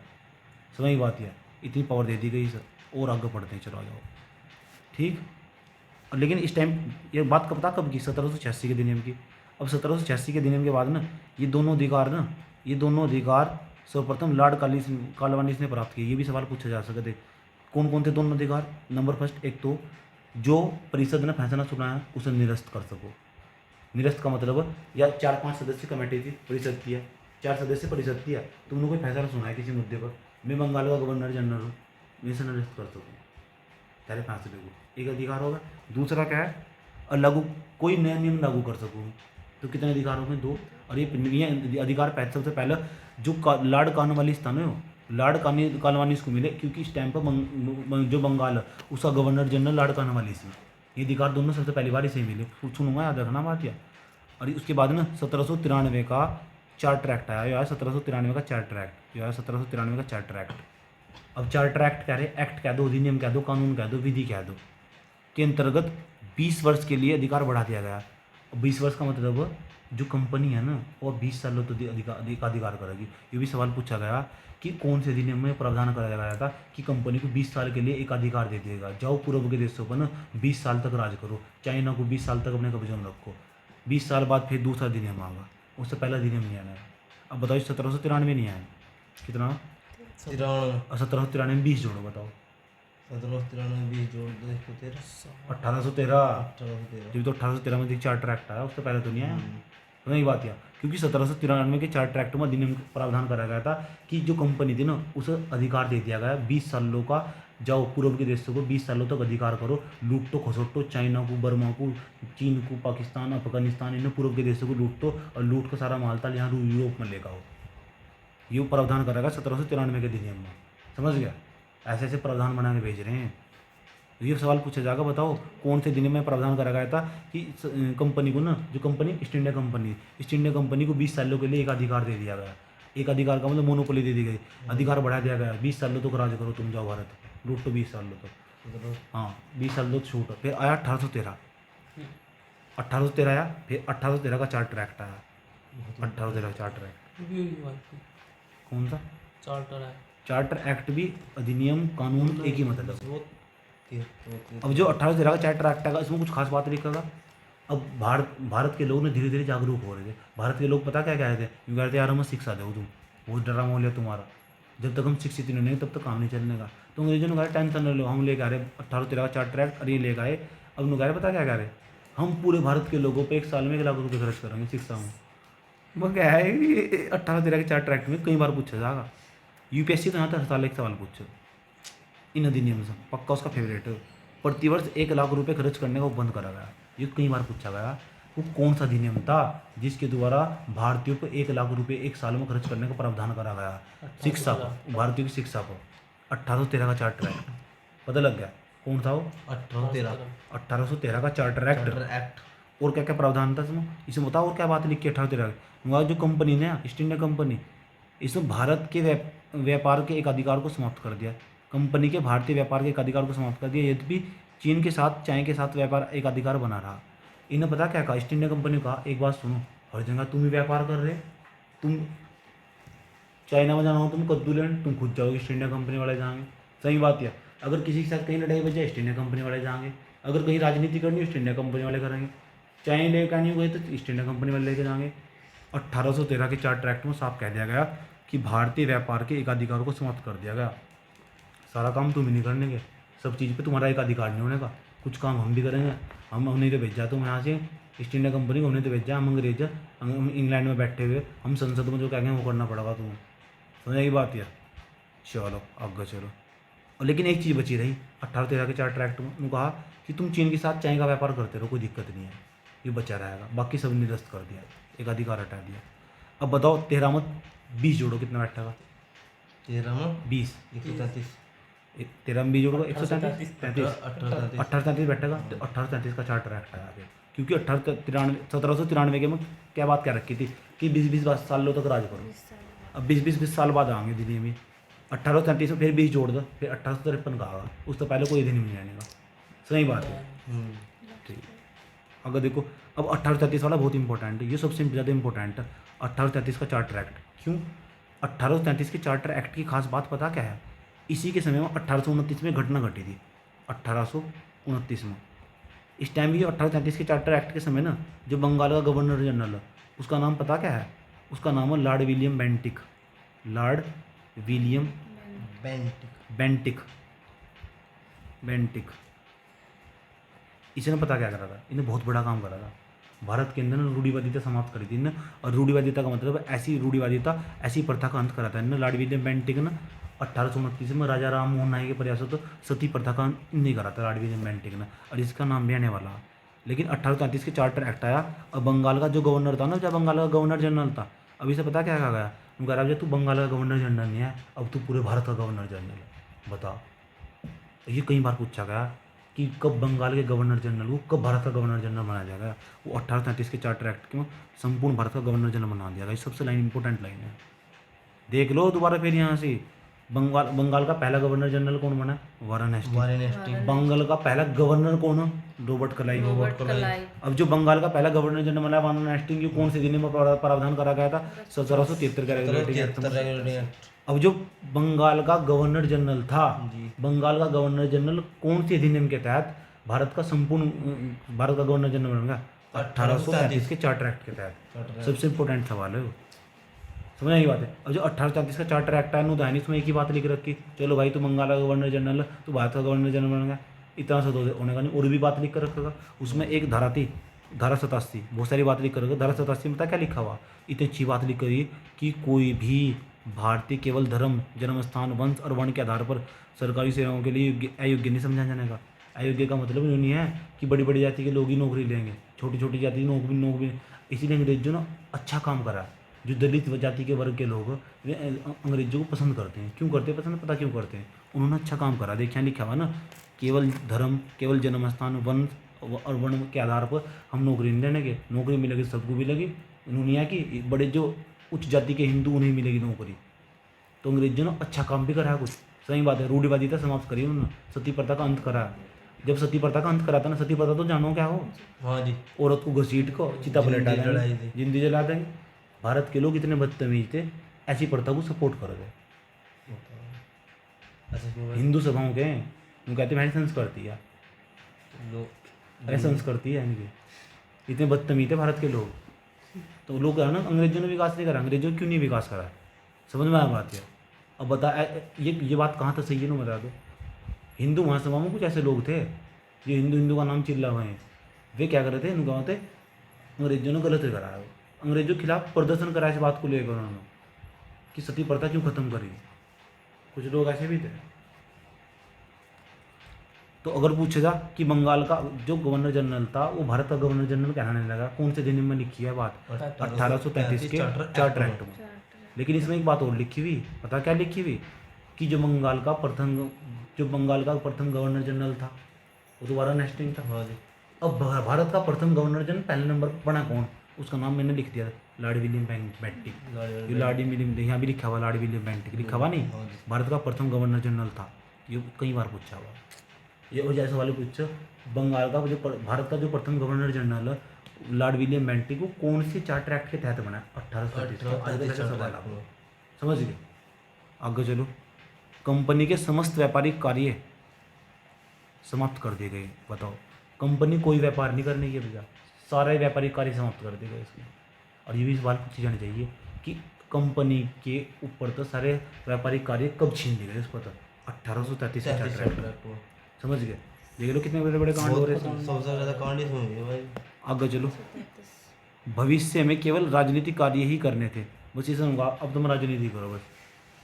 समझ की बात है? इतनी पावर दे दी गई सर। और आगे बढ़ते हैं, चलो आ जाओ। ठीक। लेकिन इस टाइम ये बात कब कब की? 1786 के अधिनियम की। अब 1786 के अधिनियम के बाद ना ये दोनों अधिकार सर्वप्रथम लॉर्ड कॉर्नवालिस ने प्राप्त किए। ये भी सवाल पूछा जा सकते। कौन कौन थे दोनों अधिकार? नंबर फर्स्ट, एक तो जो परिषद ने फैसला सुनाया उसे निरस्त कर सको। निरस्त का मतलब, या 4-5 सदस्य कमेटी थी, परिषद की है, 4 सदस्य परिषद की है, तुमने कोई फैसला सुना है किसी मुद्दे पर, मैं बंगाल का गवर्नर जनरल हूँ, मैं इसे निरस्त कर सकूँ तेरे फैसले को, एक अधिकार होगा। दूसरा क्या है? और लागू, कोई नया नियम लागू कर सकूँ। तो कितने अधिकार हो गए? 2। और ये अधिकार सबसे पहले जो लॉर्ड कॉर्नवालिस था ना, लॉर्ड कॉर्नवालिस को मिले, क्योंकि इस टाइम पर जो बंगाल उसका गवर्नर जनरल लॉर्ड कॉर्नवालिस है। ये अधिकार दोनों सबसे पहली बार इसे मिले। सुनूंगा, याद रखना बात या। और उसके बाद ना 1793 का चार्टर एक्ट आया, यार 1793 का चार्टर एक्ट, यार 1793 का चार्टर एक्ट। अब चार्टर एक्ट कह रहे, एक्ट कह दो, अधिनियम कह दो, कानून कह दो, विधि कह दो, के अंतर्गत 20 वर्ष के लिए अधिकार बढ़ा दिया गया। 20 वर्ष का मतलब जो कंपनी है ना, वो 20 सालों तो अधिकार करेगी। ये भी सवाल पूछा गया कि कौन से अधिनियम में प्रावधान कराया गया था कि कंपनी को 20 साल के लिए एक अधिकार दे दिएगा, जाओ पूर्व के देशों पर ना 20 साल तक राज करो, चाइना को 20 साल तक अपने कब्जे में रखो। 20 साल बाद फिर दूसरा अधिनियम आएगा, उससे पहला अधिनियम नहीं आया। अब बताओ 1793 नहीं आया, कितना? 1793 में 20 जोड़ो, बताओ। 1793 20 जोड़ दो, 1813। जब तो 1813 में चार्टर एक्ट आया, उससे पहले तो नहीं आया। तो नहीं बात है, क्योंकि 1793 के चार्टर एक्ट में अधिनियम प्रावधान करा गया था कि जो कंपनी थी ना, उसे अधिकार दे दिया गया 20 सालों का, जाओ पूर्व के देशों को 20 सालों तक अधिकार करो, लूटो खसोटो, चाइना को, बर्मा को, चीन को, पाकिस्तान, अफगानिस्तान, इन्हें पूर्व के देशों को लूटो, और लूट का सारा माल था यहाँ यूरोप में लेकर आओ। ये प्रावधान करा गया 1793 के अधिनियम में। समझ गया? ऐसे ऐसे प्रावधान बना के भेज रहे हैं। ये सवाल पूछा जाएगा, बताओ कौन से दिन में प्रावधान करा गया था कि कंपनी को ना, जो कंपनी ईस्ट इंडिया कंपनी को 20 सालों के लिए एक अधिकार दे दिया गया। एक अधिकार का मतलब मोनोपोली दे दी गई, अधिकार बढ़ा दिया गया, 20 सालों तक राज करो तुम, जाओ भारत लूट तो 20 सालों तक। हाँ, 20 साल तक छूट। फिर आया 1813 आया, फिर 1813 का चार्टर एक्ट आया। 1813 का चार्टर एक्ट। भी हुई बात की। कौन सा? चार्टर है। चार्टर एक्ट भी अधिनियम कानून एक ही मतलब है। वो 73 अब जो 1813 का चार्टर एक्ट है इसमें कुछ खास बात लिखेगा। अब भारत के लोग ने धीरे धीरे जागरूक हो रहे थे। भारत के लोग पता क्या कह रहे थे, यूँ कह रहे थे यार हमें शिक्षा दो तुम, बहुत ड्रामा हो लिया तुम्हारा, जब तक हम शिक्षित नहीं होंगे तब तक काम नहीं चलने का। तो अंग्रेजों ने कहा टेंशन न लो, हम लेकर आ रहे 1813 का चार्टर एक्ट, और ये लेकर आए। अब उन्होंने कह रहे पता क्या कह रहे, हम पूरे भारत के लोगों पर 1 साल में 1 लाख रुपये खर्च करेंगे शिक्षा में। वो क्या है कि 1813 के चार्टर एक्ट में कई बार पूछा जाएगा। यूपीएससी तो यहाँ तक हर साल एक सवाल पूछे इन अधिनियम से, पक्का उसका फेवरेट है। प्रतिवर्ष 1 लाख रुपए खर्च करने का वो बंद करा गया। ये कई बार पूछा गया वो कौन सा अधिनियम था जिसके द्वारा भारतीयों को 1 लाख रुपए 1 साल में खर्च करने का प्रावधान करा गया शिक्षा को, भारतीयों की शिक्षा को। 1813 का चार्टर एक्ट, पता लग गया कौन था वो? 1813 का चार्टर एक्ट। और क्या क्या प्रावधान था इसमें बताओ, और क्या बात लिखी है 1813 जो कंपनी ने ईस्ट इंडिया कंपनी, इसमें भारत के व्यापार के एक अधिकार को समाप्त कर दिया। कंपनी के भारतीय व्यापार के एक अधिकार को समाप्त कर दिया, यद्यपि चीन के साथ चाय के साथ व्यापार एक अधिकार बना रहा। इन्हें पता क्या कहा ईस्ट इंडिया कंपनी का, एक बात सुनो, हर जगह तुम ही व्यापार कर रहे, तुम चाइना में जाना हो तुम कद्दू लेने तुम खुद जाओगे, ईस्ट इंडिया कंपनी वाले जाएंगे। सही बात है। अगर किसी के साथ कहीं लड़ाई बच जाए ईस्ट इंडिया कंपनी वाले जाएंगे, अगर कहीं राजनीति करनी हो ईस्ट इंडिया कंपनी वाले करेंगे, चाय लेकर आनी हो तो ईस्ट इंडिया कंपनी वाले लेके जाएंगे। 1813 के चार्टर एक्ट में साफ कह दिया गया कि भारतीय व्यापार के एकाधिकार को समाप्त कर दिया गया। सारा काम तुम ही नहीं करने के, सब चीज़ पे तुम्हारा एक अधिकार नहीं होने का, कुछ काम हम भी करेंगे। हमने तो भेजा तुम यहाँ से ईस्ट इंडिया कंपनी को, हमने तो भेजा, हम अंग्रेज हम इंग्लैंड में बैठे हुए, हम संसद में जो कहेंगे वो करना पड़ेगा तुम्हें। समझ की बात यार। चलो आगे चलो। और लेकिन एक चीज़ बची रही 1813 के चार्टर एक्ट में, उन्होंने कहा कि तुम चीन के साथ चाय का व्यापार करते रहो, कोई दिक्कत नहीं है, ये बचा रहेगा, बाकी सब निरस्त कर दिया, एक अधिकार हटा दिया। अब बताओ 13 में 20 जोड़ो कितना बैठेगा? 13 में 20 133 13 में 20 जोड़ो 133 35 1833 1833 बैठेगा। तो 1833 का चार्टर एक्ट आया फिर, क्योंकि 1793 के में क्या बात क्या रखी थी कि 20-20 सालों तक राज करो। अब 20-20 साल बाद आएंगे दिल्ली में, 1833 में फिर 20 जोड़ दो, फिर 1853 का आएगा, उस तो पहले कोई दिन नहीं आने का। सही बात है। ठीक। अगर देखो अब 1833 वाला बहुत इंपॉर्टेंट है, ये सबसे ज़्यादा इंपॉर्टेंट है 1833 का चार्टर एक्ट। क्यों? 1833 के चार्टर एक्ट की खास बात पता क्या है? इसी के समय में 1829 में घटना घटी थी। 1829 में इस टाइम ये 1833 के चार्टर एक्ट के समय ना, जो बंगाल का गवर्नर जनरल है उसका नाम पता क्या है? उसका नाम है Lord William Bentinck. Lord William Bentinck Bentinck. इसने पता क्या करा था? इन्हें बहुत बड़ा काम करा था। भारत के अंदर रूढ़िवादिता समाप्त करी थी इन्हें, और रूढ़िवादिता का मतलब ऐसी रूढ़िवादिता, ऐसी प्रथा का अंत करा था इन्हें। लॉर्ड विलियम बेंटिक ने 1829 में राजा राम मोहन नाई के प्रयासों तो सती प्रथा का अंत नहीं करा था लॉर्ड विलियम बेंटिक ने, और इसका नाम भी आने वाला। लेकिन 1833 के चार्टर एक्ट आया, और बंगाल का जो गवर्नर था ना, जब बंगाल का गवर्नर जनरल था, अभी से पता क्या कहा गया? उनका राजा तू बंगाल का गवर्नर जनरल नहीं है, अब तू पूरे भारत का गवर्नर जनरल है। बताओ, ये कई बार पूछा गया कि कब बंगाल के गवर्नर जनरल को, कब भारत का गवर्नर जनरल बनाया जाएगा। वो 1833 के चार्टर एक्ट में संपूर्ण भारत का गवर्नर जनरल बना दिया गया। ये सबसे लाइन इंपॉर्टेंट लाइन है, देख लो दोबारा फिर यहाँ से। बंगाल का पहला गवर्नर जनरल कौन बना? Warren Hastings. बंगाल का पहला गवर्नर कौन? Robert Clive. अब जो बंगाल का पहला गवर्नर जनरल बना वारेन हेस्टिंग्स, ये कौन से दिन में प्रावधान करा गया था? 1773 का रेगुलेटिंग एक्ट। अब जो बंगाल का गवर्नर जनरल था, बंगाल का गवर्नर जनरल कौन सी अधिनियम के तहत भारत का गवर्नर जनरल बन गया? 1833 के चार्टर एक्ट के तहत। सबसे इंपॉर्टेंट सवाल है वो, समझ की बात है। अब जो 1833 का चार्टर एक्ट है अनुदान, इसमें एक ही बात लिख रखी, चलो भाई तू बंगाल का गवर्नर जनरल, तू भारत का गवर्नर जनरल बन गया, इतना सा होने का नहीं। और भी बात लिख कर रखेगा उसमें। एक धारा थी, धारा 87, बहुत सारी बात लिख कर रखा। धारा 87 में पता क्या लिखा हुआ? इतनी अच्छी बात लिख करी कि कोई भी भारतीय केवल धर्म, जन्म स्थान, वंश और वर्ण के आधार पर सरकारी सेवाओं के लिए अयोग्य नहीं समझा जाने का। अयोग्य का मतलब ये नहीं है कि बड़ी बड़ी जाति के लोग ही नौकरी लेंगे, छोटी छोटी जाति की नौकरी। इसीलिए अंग्रेजों ने अच्छा काम करा। जो दलित जाति के वर्ग के लोग वे अंग्रेजों को पसंद करते हैं। क्यों करते हैं पसंद? पता क्यों करते हैं? उन्होंने अच्छा काम करा। देखिए लिखा हुआ ना, केवल धर्म, केवल जन्म स्थान, वंश और वर्ण के आधार पर हम नौकरी नहीं देने के, नौकरी मिलेगी सबको मिलेगी। दुनिया की बड़े जो उच्च जाति के हिंदू, उन्हें मिलेगी नौकरी। तो अंग्रेजों ने अच्छा काम भी करा कुछ। सही बात है। रूढ़िवादिता समाप्त करी उन्होंने, सती प्रथा का अंत करा। जब सती प्रथा का अंत करा था ना, सती प्रथा तो जानो क्या हो? हाँ जी, औरत को घसीट को चिता पर लटा देंगे, जिंदगी जला देंगे। भारत के लोग इतने बदतमीज थे, ऐसी प्रथा को सपोर्ट कर रहे। अच्छा क्यों भाई? हिंदू सभाओं के हैं, वो कहते हैं हमारी संस्कृति है, लोग अरे संस्कृति है इनकी। इतने बदतमीज थे भारत के लोग, तो लोग है ना, अंग्रेजों ने विकास नहीं करा, अंग्रेजों ने क्यों नहीं विकास करा, समझ में आ बात है। अब बता ये बात कहाँ तक सही है ना, बता दो। हिंदू महासभा में कुछ ऐसे लोग थे जो हिंदू हिंदू का नाम चिल्ला हुए हैं, वे क्या कर रहे थे, इनको होते अंग्रेजों ने गलत कराया, अंग्रेजों के खिलाफ प्रदर्शन कराया इस बात को लेकर उन्होंने कि सती प्रथा क्यों खत्म करी। कुछ लोग ऐसे भी थे। तो अगर पूछेगा कि बंगाल का जो गवर्नर जनरल था वो भारत का गवर्नर जनरल कहलाने लगा, कौन से दिन में लिखी है बात, 1833 के चार्टर एक्ट में। लेकिन इसमें एक बात और लिखी हुई, पता क्या लिखी हुई, कि जो बंगाल का प्रथम गवर्नर जनरल था वो दोबारा नेस्टिंग था। हाँ जी। अब भारत का प्रथम गवर्नर जनरल पहले नंबर पर बना कौन, उसका नाम मैंने लिख दिया, लॉर्ड विलियम बेंटिक। ये लॉर्ड विलियम, यहाँ भी लिखा हुआ लॉर्ड विलियम बेंटिक, लिखा हुआ नहीं, हाँ जी। भारत का प्रथम गवर्नर जनरल था। ये कई बार पूछा हुआ, ये और जैसे वाले पूछो, बंगाल का जो भारत का जो प्रथम गवर्नर जनरल है लॉर्ड विलियम बेंटिक, वो कौन से चार्टर एक्ट के तहत बना, 1833 सवाल आपको समझ गए। आगे चलो, कंपनी के समस्त व्यापारिक कार्य समाप्त कर दिए गए। बताओ, कंपनी कोई व्यापार नहीं करने की भैया, सारे व्यापारिक कार्य समाप्त कर दिए गए इसमें। और ये भी सवाल पूछी जानी चाहिए कि कंपनी के ऊपर तो सारे व्यापारिक कार्य कब छीन लिए गए, इसको तो 1833 के चार्टर एक्ट में। समझ गए, देख लो कितने बड़े बड़े कांड हो रहे हैं। सबसे ज़्यादा कांड इसमें हुए भाई। आगे चलो, भविष्य में केवल राजनीतिक कार्य ही करने थे, बस इसे होगा, अब तुम राजनीति करो बस,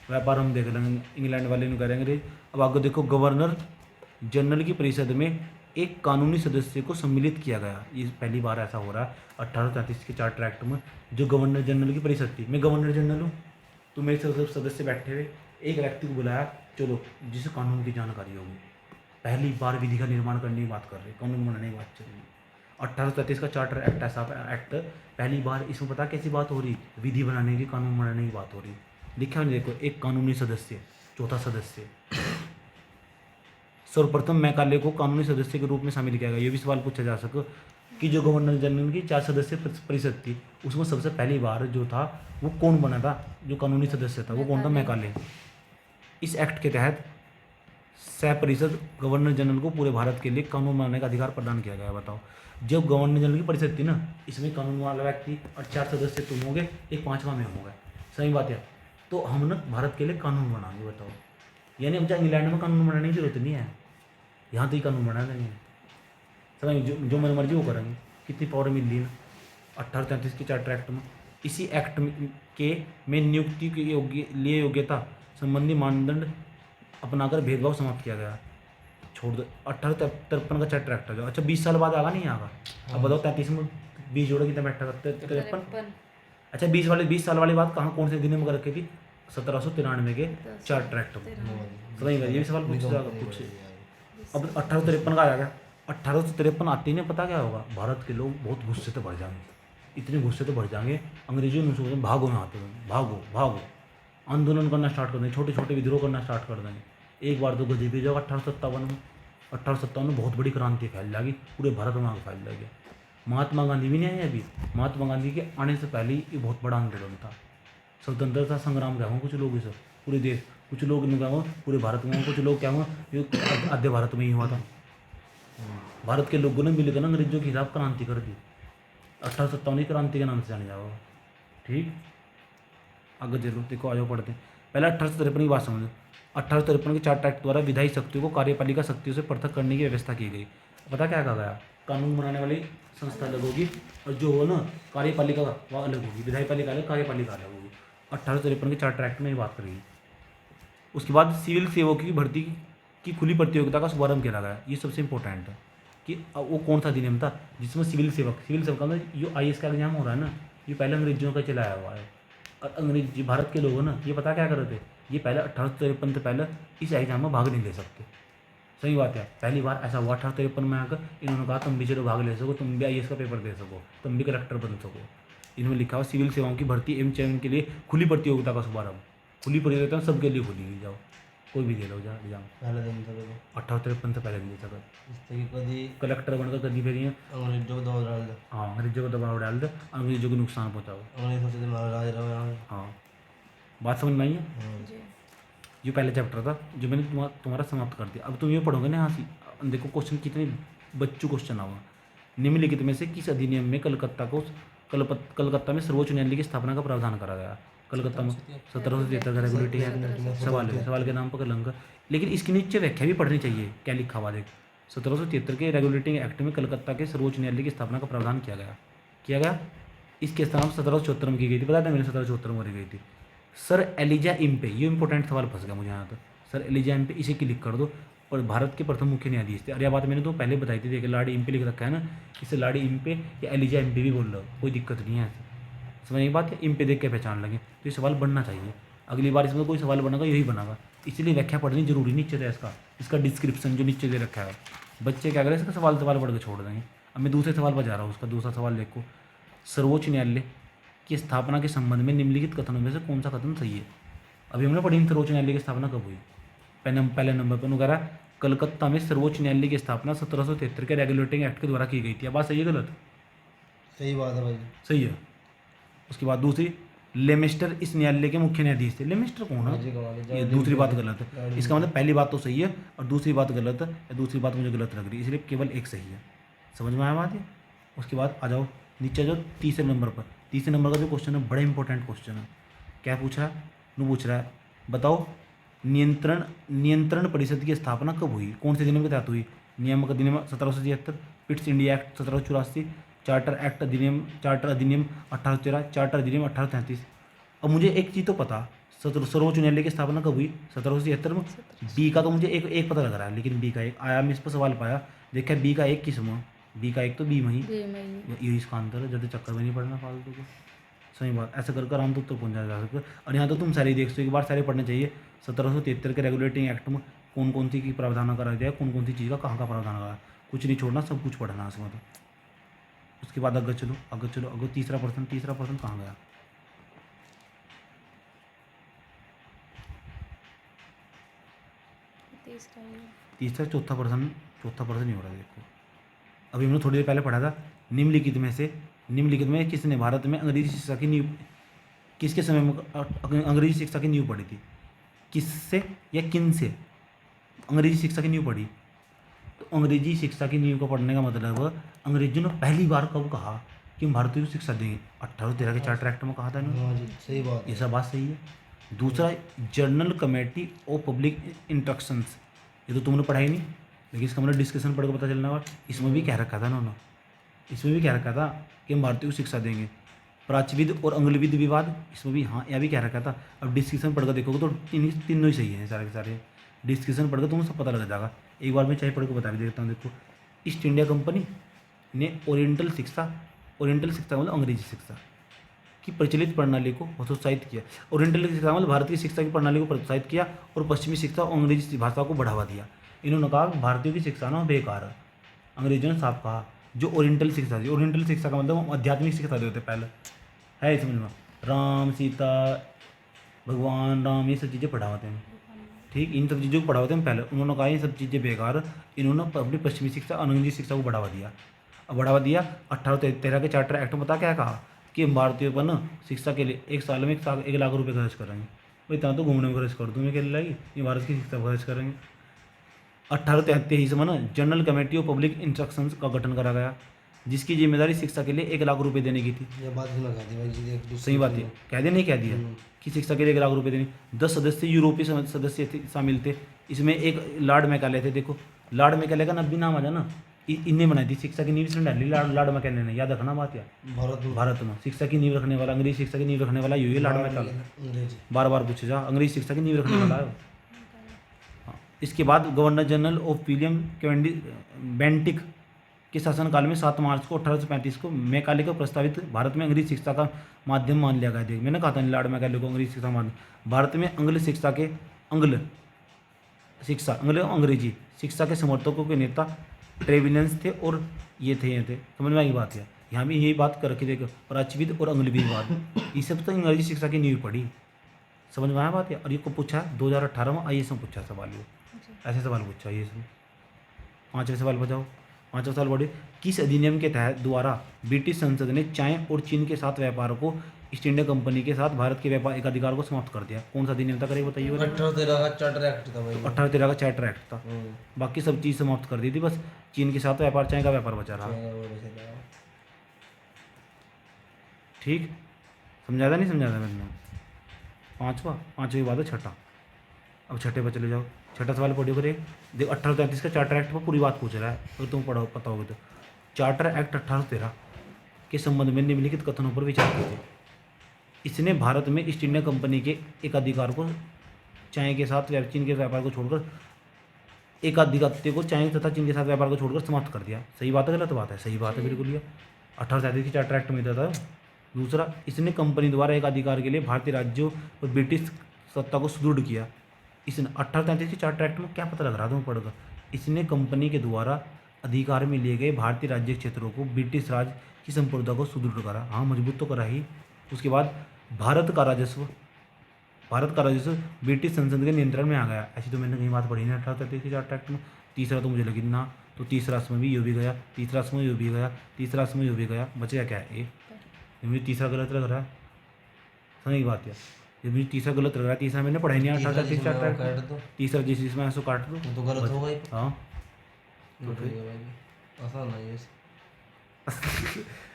व्यापार हम देख लेंगे, इंग्लैंड वाले नहीं करेंगे। अब आगे देखो, गवर्नर जनरल की परिषद में एक कानूनी सदस्य को सम्मिलित किया गया, ये पहली बार ऐसा हो रहा है 1833 के चार्टर एक्ट में। जो गवर्नर जनरल की परिषद थी, मैं गवर्नर जनरल हूँ, तो मेरे से सब सदस्य बैठे हुए, एक व्यक्ति को बुलाया, चलो जिसे कानून की जानकारी होगी, पहली बार विधि का निर्माण करने की बात कर रहे, कानून बनाने की बात चल रही। 1833 का चार्टर एक्ट ऐसा एक्ट पहली बार, इसमें पता कैसी बात हो रही, विधि बनाने की, कानून बनाने की बात हो रही। लिखा नहीं, देखो, एक कानूनी सदस्य, चौथा सदस्य। सर्वप्रथम मैकाले को कानूनी सदस्य के रूप में शामिल किया गया। ये भी सवाल पूछा जा सके कि जो गवर्नर जनरल की 4 सदस्य परिषद थी, उसमें सबसे पहली बार जो था वो कौन बना था, जो कानूनी सदस्य था वो कौन था, मैकाले। इस एक्ट के तहत सह परिषद गवर्नर जनरल को पूरे भारत के लिए कानून बनाने का अधिकार प्रदान किया गया। बताओ, जब गवर्नर जनरल की परिषद थी ना, इसमें कानून वाला व्यक्ति और 4 सदस्य तुम होगे, एक 5वां में होगा, सही बात है। तो हम ना भारत के लिए कानून बनाएंगे। बताओ, यानी हम चाहे इंग्लैंड में कानून बनाने की जरूरत नहीं है, यहाँ तो ही कानून बना देंगे, समझ, जो मन मर्जी वो करेंगे। कितनी पावर मिल रही है 1833 के चार्टर एक्ट में। इसी एक्ट में नियुक्ति के लिए योग्यता संबंधी मानदंड अपनाकर भेदभाव समाप्त किया गया। छोड़ दो, 1853 का चार्टर एक्ट आ जाओ। अच्छा, 20 साल बाद आगा नहीं आगा, अब बताओ 33 में 20 जोड़ा कितना बैठा करते, 53। अच्छा, 20 साल वाली बात कहाँ, कौन से दिन में कर रखी थी, 1793 के चार्टर एक्ट में। समझ गए, ये भी सवाल पूछे। अब 1853 का आ गया, 1853 आते ही नहीं पता क्या होगा, भारत के लोग बहुत गुस्से से भर जाएंगे, इतने गुस्से से भर जाएंगे, अंग्रेजों ने सोचे भागो यहाँ पे, भागो भागो, आंदोलन करना स्टार्ट कर देंगे, छोटे छोटे विद्रोह करना स्टार्ट कर देंगे। एक बार तो गजब भी जाएगा 1857 में। 1857 में बहुत बड़ी क्रांति फैल जाएगी, पूरे भारत में फैल जाएगी। महात्मा गांधी भी नहीं आए अभी, महात्मा गांधी के आने से पहले ये बहुत बड़ा आंदोलन था, स्वतंत्रता संग्राम क्या हुआ, कुछ लोग इसे पूरे देश, कुछ लोग क्या हुआ पूरे भारत में, कुछ लोग क्या हुआ ये आधे भारत में ही हुआ था। भारत के लोगों ने मिलकर ना अंग्रेजों के खिलाफ क्रांति कर दी, 1857 की क्रांति के नाम से जाने जाओगा। ठीक, आगे जरूर देखो, आ जाओ पढ़ते। पहले 1853 की बात समझो। 1853 के चार्टर एक्ट द्वारा विधायी शक्तियों को कार्यपालिका शक्तियों से पृथक करने की व्यवस्था की गई। पता क्या कहा गया, कानून बनाने वाली संस्था अलग होगी और जो हो ना कार्यपालिका वह अलग होगी, विधायपालिका अलग, कार्यपालिका अलग होगी। 1853 के चार्टर एक्ट में ये बात करेगी। उसके बाद सिविल सेवकों की भर्ती की खुली प्रतियोगिता का शुभारंभ किया गया। ये सबसे इंपॉर्टेंट है कि वो कौन सा अधिनियम था जिसमें सिविल सेवक में जो IAS का एग्जाम हो रहा है ना, ये पहले अंग्रेजों का चलाया हुआ है। और अंग्रेज भारत के लोग ना, ये पता क्या कर रहे थे, ये पहले 1853 से पहले इस एग्जाम में भाग नहीं ले सकते। सही बात है, पहली बार ऐसा हुआ 1853 में आकर इन्होंने कहा तुम भी चलो भाग ले सको, तुम भी IAS का पेपर दे सको, तुम भी कलेक्टर बन सको। इन्होंने लिखा हुआ सिविल सेवाओं की भर्ती एवं चयन के लिए खुली प्रतियोगिता का शुभारंभ। खुली प्रतियोगिता सबके लिए खुली, जाओ कोई भी दे लो जा एग्जाम, पहले दिन था देखो 1853 से पहले नहीं दे सकता। जिससे कि कभी कलेक्टर बनकर कभी फिर अंग्रेजों को दबाव डाल दो, हाँ अंग्रेजों को दबाव डाल दे, अंग्रेजों को नुकसान पहुँचाओ। अंग्रेज सोचते थे हमारा राज रहो यहाँ पे। हाँ बात समझ में आई है। हाँ ये पहला चैप्टर था जो मैंने तुम्हारा समाप्त कर दिया। अब तुम ये पढ़ोगे ना यहाँ से, देखो क्वेश्चन कितने बच्चों क्वेश्चन आवा। निम्नलिखित में से किस अधिनियम में कलकत्ता में सर्वोच्च न्यायालय की स्थापना का प्रावधान करा गया? कलकत्ता में 1773 का रेगुलेटिंग एक्ट। सवाल है, सवाल के नाम पर कलंक। लेकिन इसके नीचे व्याख्या भी पढ़नी चाहिए, क्या लिखा हुआ देख। 1773 के रेगुलेटिंग एक्ट में कलकत्ता के सर्वोच्च न्यायालय की स्थापना का प्रावधान किया गया। इसकी स्थापना 1774 में की गई थी, पता था मैंने 1774 में हो गई थी। सर एलिजा इम्पे, ये इंपॉर्टेंट सवाल फंस गया मुझे यहाँ तक। सर एलिजा इम्पे इसे क्लिक कर दो। और भारत के प्रथम मुख्य न्यायाधीश थे। अरे यह बात मैंने तो पहले बताई थी, देखिए लार्ड इम्पे लिख रखा है ना, इसे लार्ड इम्पे या एलिजा इम्पे भी बोल लो, कोई दिक्कत नहीं है। समझ एक बात है, इम्पे देख के पहचान लगे तो ये सवाल बनना चाहिए। अगली बार इसमें कोई सवाल बनेगा यही बनेगा, इसलिए व्याख्या पढ़नी जरूरी नीचे था इसका डिस्क्रिप्शन जो नीचे दे रखा है। बच्चे क्या करें, इसका सवाल पढ़ के छोड़ देंगे। अब मैं दूसरे सवाल पर जा रहा हूँ। उसका दूसरा सवाल देखो, सर्वोच्च न्यायालय की स्थापना के संबंध में निम्नलिखित कथनों में से कौन सा कथन सही है? अभी हमने पढ़ी सर्वोच्च न्यायालय की स्थापना कब हुई। पहले नंबर पर कह रहा कलकत्ता में सर्वोच्च न्यायालय की स्थापना 1773 के रेगुलेटिंग एक्ट के द्वारा की गई थी। अब बात सही है गलत? सही बात है भाई। सही है। उसके बाद दूसरी, लेमेस्टर इस न्यायालय के मुख्य न्यायाधीश थे। लेमेस्टर कौन है? ये दूसरी बात गलत है। इसका मतलब पहली बात तो सही है और दूसरी बात गलत है, या दूसरी बात मुझे गलत लग रही है, इसलिए केवल एक सही है। समझ में आया बात है? उसके बाद आ जाओ नीचे, जो तीसरे नंबर पर, तीसरे नंबर का जो क्वेश्चन है बड़ा इंपॉर्टेंट क्वेश्चन है। क्या पूछ रहा है? वो पूछ रहा है बताओ नियंत्रण परिषद की स्थापना कब हुई, कौन से अधिनियम के तहत हुई? नियामक अधिनियम 1773, पिट्स इंडिया एक्ट 1784, चार्टर अधिनियम 1813, चार्टर अधिनियम 1833। अब मुझे एक चीज़ तो पता, सर्वोच्च न्यायालय की स्थापना कब हुई? 1773 में। बी का तो मुझे एक पता लग रहा है, लेकिन बी का एक आया, मैं इस पर सवाल पाया, देखा बी का एक किस में, बी का एक तो बी में ही, ये इसका अंतर है। ज़्यादा चक्कर में नहीं पड़ना फालतू को। सही बात, ऐसा कर आराम तो उत्तर पहुँचा जा सकता है। और यहाँ तो तुम सारे देख सकते हो, एक बार सारे पढ़ने चाहिए। 1773 के रेगुलेटिंग एक्ट में कौन कौन सी की प्रावधान करा दिया है, कौन कौन सी चीज़ का कहाँ का प्रावधान करा, कुछ नहीं छोड़ना, सब कुछ पढ़ना इसमें तो। उसके बाद अगर चलो तीसरा पर्सन कहाँ गया? तीसरा चौथा पर्सन ही हो रहा है। देखो अभी हमने थोड़ी देर पहले पढ़ा था, निम्नलिखित में किसने भारत में अंग्रेजी शिक्षा की नींव, किसके समय में अंग्रेजी शिक्षा की नींव पड़ी थी? किससे या किन से अंग्रेजी शिक्षा की नींव पड़ी? तो अंग्रेजी शिक्षा की नींव को पढ़ने का मतलब, अंग्रेजों ने पहली बार कब कहा कि हम भारतीयों को शिक्षा देंगे? 1813 के चार्टर एक्ट में कहा था इन्होंने। हाँ जी, सही बात ये सब बात सही है। दूसरा, journal committee of public instructions, ये तो तुमने पढ़ा ही नहीं, लेकिन इसका मतलब डिस्कशन पढ़ के पता चलना है। इसमें भी कह रखा था उन्होंने, इसमें भी कह रखा था कि हम भारतीयों को शिक्षा देंगे। प्राच्यविद और अंग्लविद विवाद, इसमें भी हाँ यह भी कह रखा था। अब डिस्कशन पढ़कर देखोगे तो तीनों ही सही है, सारे के सारे। डिस्कशन पढ़कर तुम्हें सब पता लग जाएगा। एक बार मैं चाहे पढ़ के बता भी देता हूँ। देखो, ईस्ट इंडिया कंपनी ने ओरिएंटल शिक्षा मतलब अंग्रेजी शिक्षा की प्रचलित प्रणाली को प्रोत्साहित किया। ओरिएंटल शिक्षा मतलब भारत की शिक्षा की प्रणाली को प्रोत्साहित किया और पश्चिमी शिक्षा और अंग्रेजी भाषा को बढ़ावा दिया। इन्होंने कहा भारतीयों की शिक्षा ना बेकार है। अंग्रेजों ने साफ कहा जो ओरिएंटल शिक्षा थी, ओरिएंटल शिक्षा का मतलब हम आध्यात्मिक शिक्षा देते पहले है, समझ में, राम सीता भगवान राम ये सब चीज़ें पढ़ाते हैं, ठीक, इन सब चीज़ों को पढ़ाते हैं पहले। उन्होंने कहा ये सब चीज़ें बेकार, इन्होंने अपनी पश्चिमी शिक्षा अंग्रेजी शिक्षा को बढ़ावा दिया। अब बढ़ावा दिया 1813 के चार्टर एक्ट में बता क्या कहा कि हम भारतीयों पर ना शिक्षा के लिए एक साल में 1 लाख रुपये खर्च करेंगे। भाई इतना तो घूमने में खर्च कर दूँ मैं, क्या लगी ये भारत की शिक्षा खर्च करेंगे। 1823 में ना general committee of public instructions का गठन करा गया, जिसकी जिम्मेदारी शिक्षा के लिए 1 लाख रुपये देने की थी। ये बात इसमें कह दी भाई जी, सही बात है, कह दिया नहीं कह दिया कि शिक्षा के लिए 1 लाख रुपये देने। 10 सदस्य यूरोपीय सदस्य शामिल थे। इसमें एक लॉर्ड मैकाले थे। देखो लॉर्ड मैकाले का नब्बी नाम आ जाना, इनने बनाई थी शिक्षा की नींव, इसने डाली लॉर्ड मैकाले ने, याद रखना बात। यार भारत में शिक्षा की नींव रखने वाला, अंग्रेजी शिक्षा की नींव रखने वाला यही लॉर्ड मैकाले। बार बार पूछे जा, अंग्रेजी शिक्षा की नींव रखने वाला है। इसके बाद governor general of William Bentinck के शासनकाल में 7 मार्च को 1835 को मैकाले को प्रस्तावित भारत में अंग्रेजी शिक्षा का माध्यम मान लिया गया। मैंने कहा था लॉर्ड मैकाले को अंग्रेजी शिक्षा माध्यम। भारत में अंग्रेजी शिक्षा के समर्थकों के नेता ट्रेविलियंस थे और ये थे समझ में आई बात है। यहाँ भी यही बात कर रखी, देखो प्राच्यविद और अंग्लविद विवाद, ये सब तो अंग्रेजी शिक्षा की नींव पड़ी। समझ में आया बात है। और ये को पूछा 2018 में IAS में पूछा सवाल, ये ऐसे सवाल पूछा IAS में। पाँचवें सवाल बताओ, पाँचवा सवाल बढ़े, किस अधिनियम के तहत द्वारा ब्रिटिश संसद ने चाय और चीन के साथ व्यापार को ईस्ट इंडिया कंपनी के साथ भारत के व्यापार एकाधिकार को समाप्त कर दिया? कौन सा अधिनियम था, करें बताइए। 1813 का चार्टर एक्ट था भाई। 1813 का चार्टर एक्ट था। बाकी सब चीज़ समाप्त कर दी थी, बस चीन के साथ व्यापार, चाय का व्यापार बचा रहा। ठीक, समझाया नहीं समझाया मैंने? पाँचवीं बात है छठा। अब छठे पर चले जाओ। छठा सवाल पढ़ियो करे, देख 1833 का चार्टर एक्ट पर पूरी बात पूछ रहा है, अगर तुम पढ़ो पता होगा तो। चार्टर एक्ट 1813 के संबंध में निम्नलिखित कथनों पर विचार कीजिए। इसने भारत में ईस्ट इंडिया कंपनी के एकाधिकार को चाय के साथ चीन के व्यापार को छोड़कर एकाधिपत्य को चाय तथा चीन के साथ व्यापार को छोड़कर समाप्त कर दिया। सही बात है गलत बात है? सही बात है बिल्कुल। ये 1833 के चार्टर एक्ट में था। दूसरा, इसने कंपनी द्वारा एकाधिकार के लिए भारतीय राज्यों और ब्रिटिश सत्ता को सुदृढ़ किया। इसने 1833 के चार्टर एक्ट में क्या पता लग रहा था, पढ़कर, इसने कंपनी के द्वारा अधिकार में लिए गए भारतीय राज्य क्षेत्रों को ब्रिटिश राज की संप्रभुता को सुदृढ़ करा। हाँ, मजबूत तो करा ही। उसके बाद भारत का राजस्व ब्रिटिश संसद के नियंत्रण में आ गया। ऐसी तो मैंने कहीं बात पढ़ी नहीं 1833 के चार्टर एक्ट में। तीसरा तो मुझे लगी ना, तो तीसरा इसमें भी ये भी गया, तीसरा इसमें ये भी गया, तीसरा इसमें ये भी गया, बचेगा क्या है? ये मुझे तीसरा गलत लग रहा है। सही बात है, ये मुझे तीसरा गलत लग रहा है। तीसरा मैंने पढ़ा ही नहीं 1833 चार्टर एक्ट। तीसरा जिस इसमें ऐसे काट दो तो गलत होगा ही। हाँ, आसान है ये।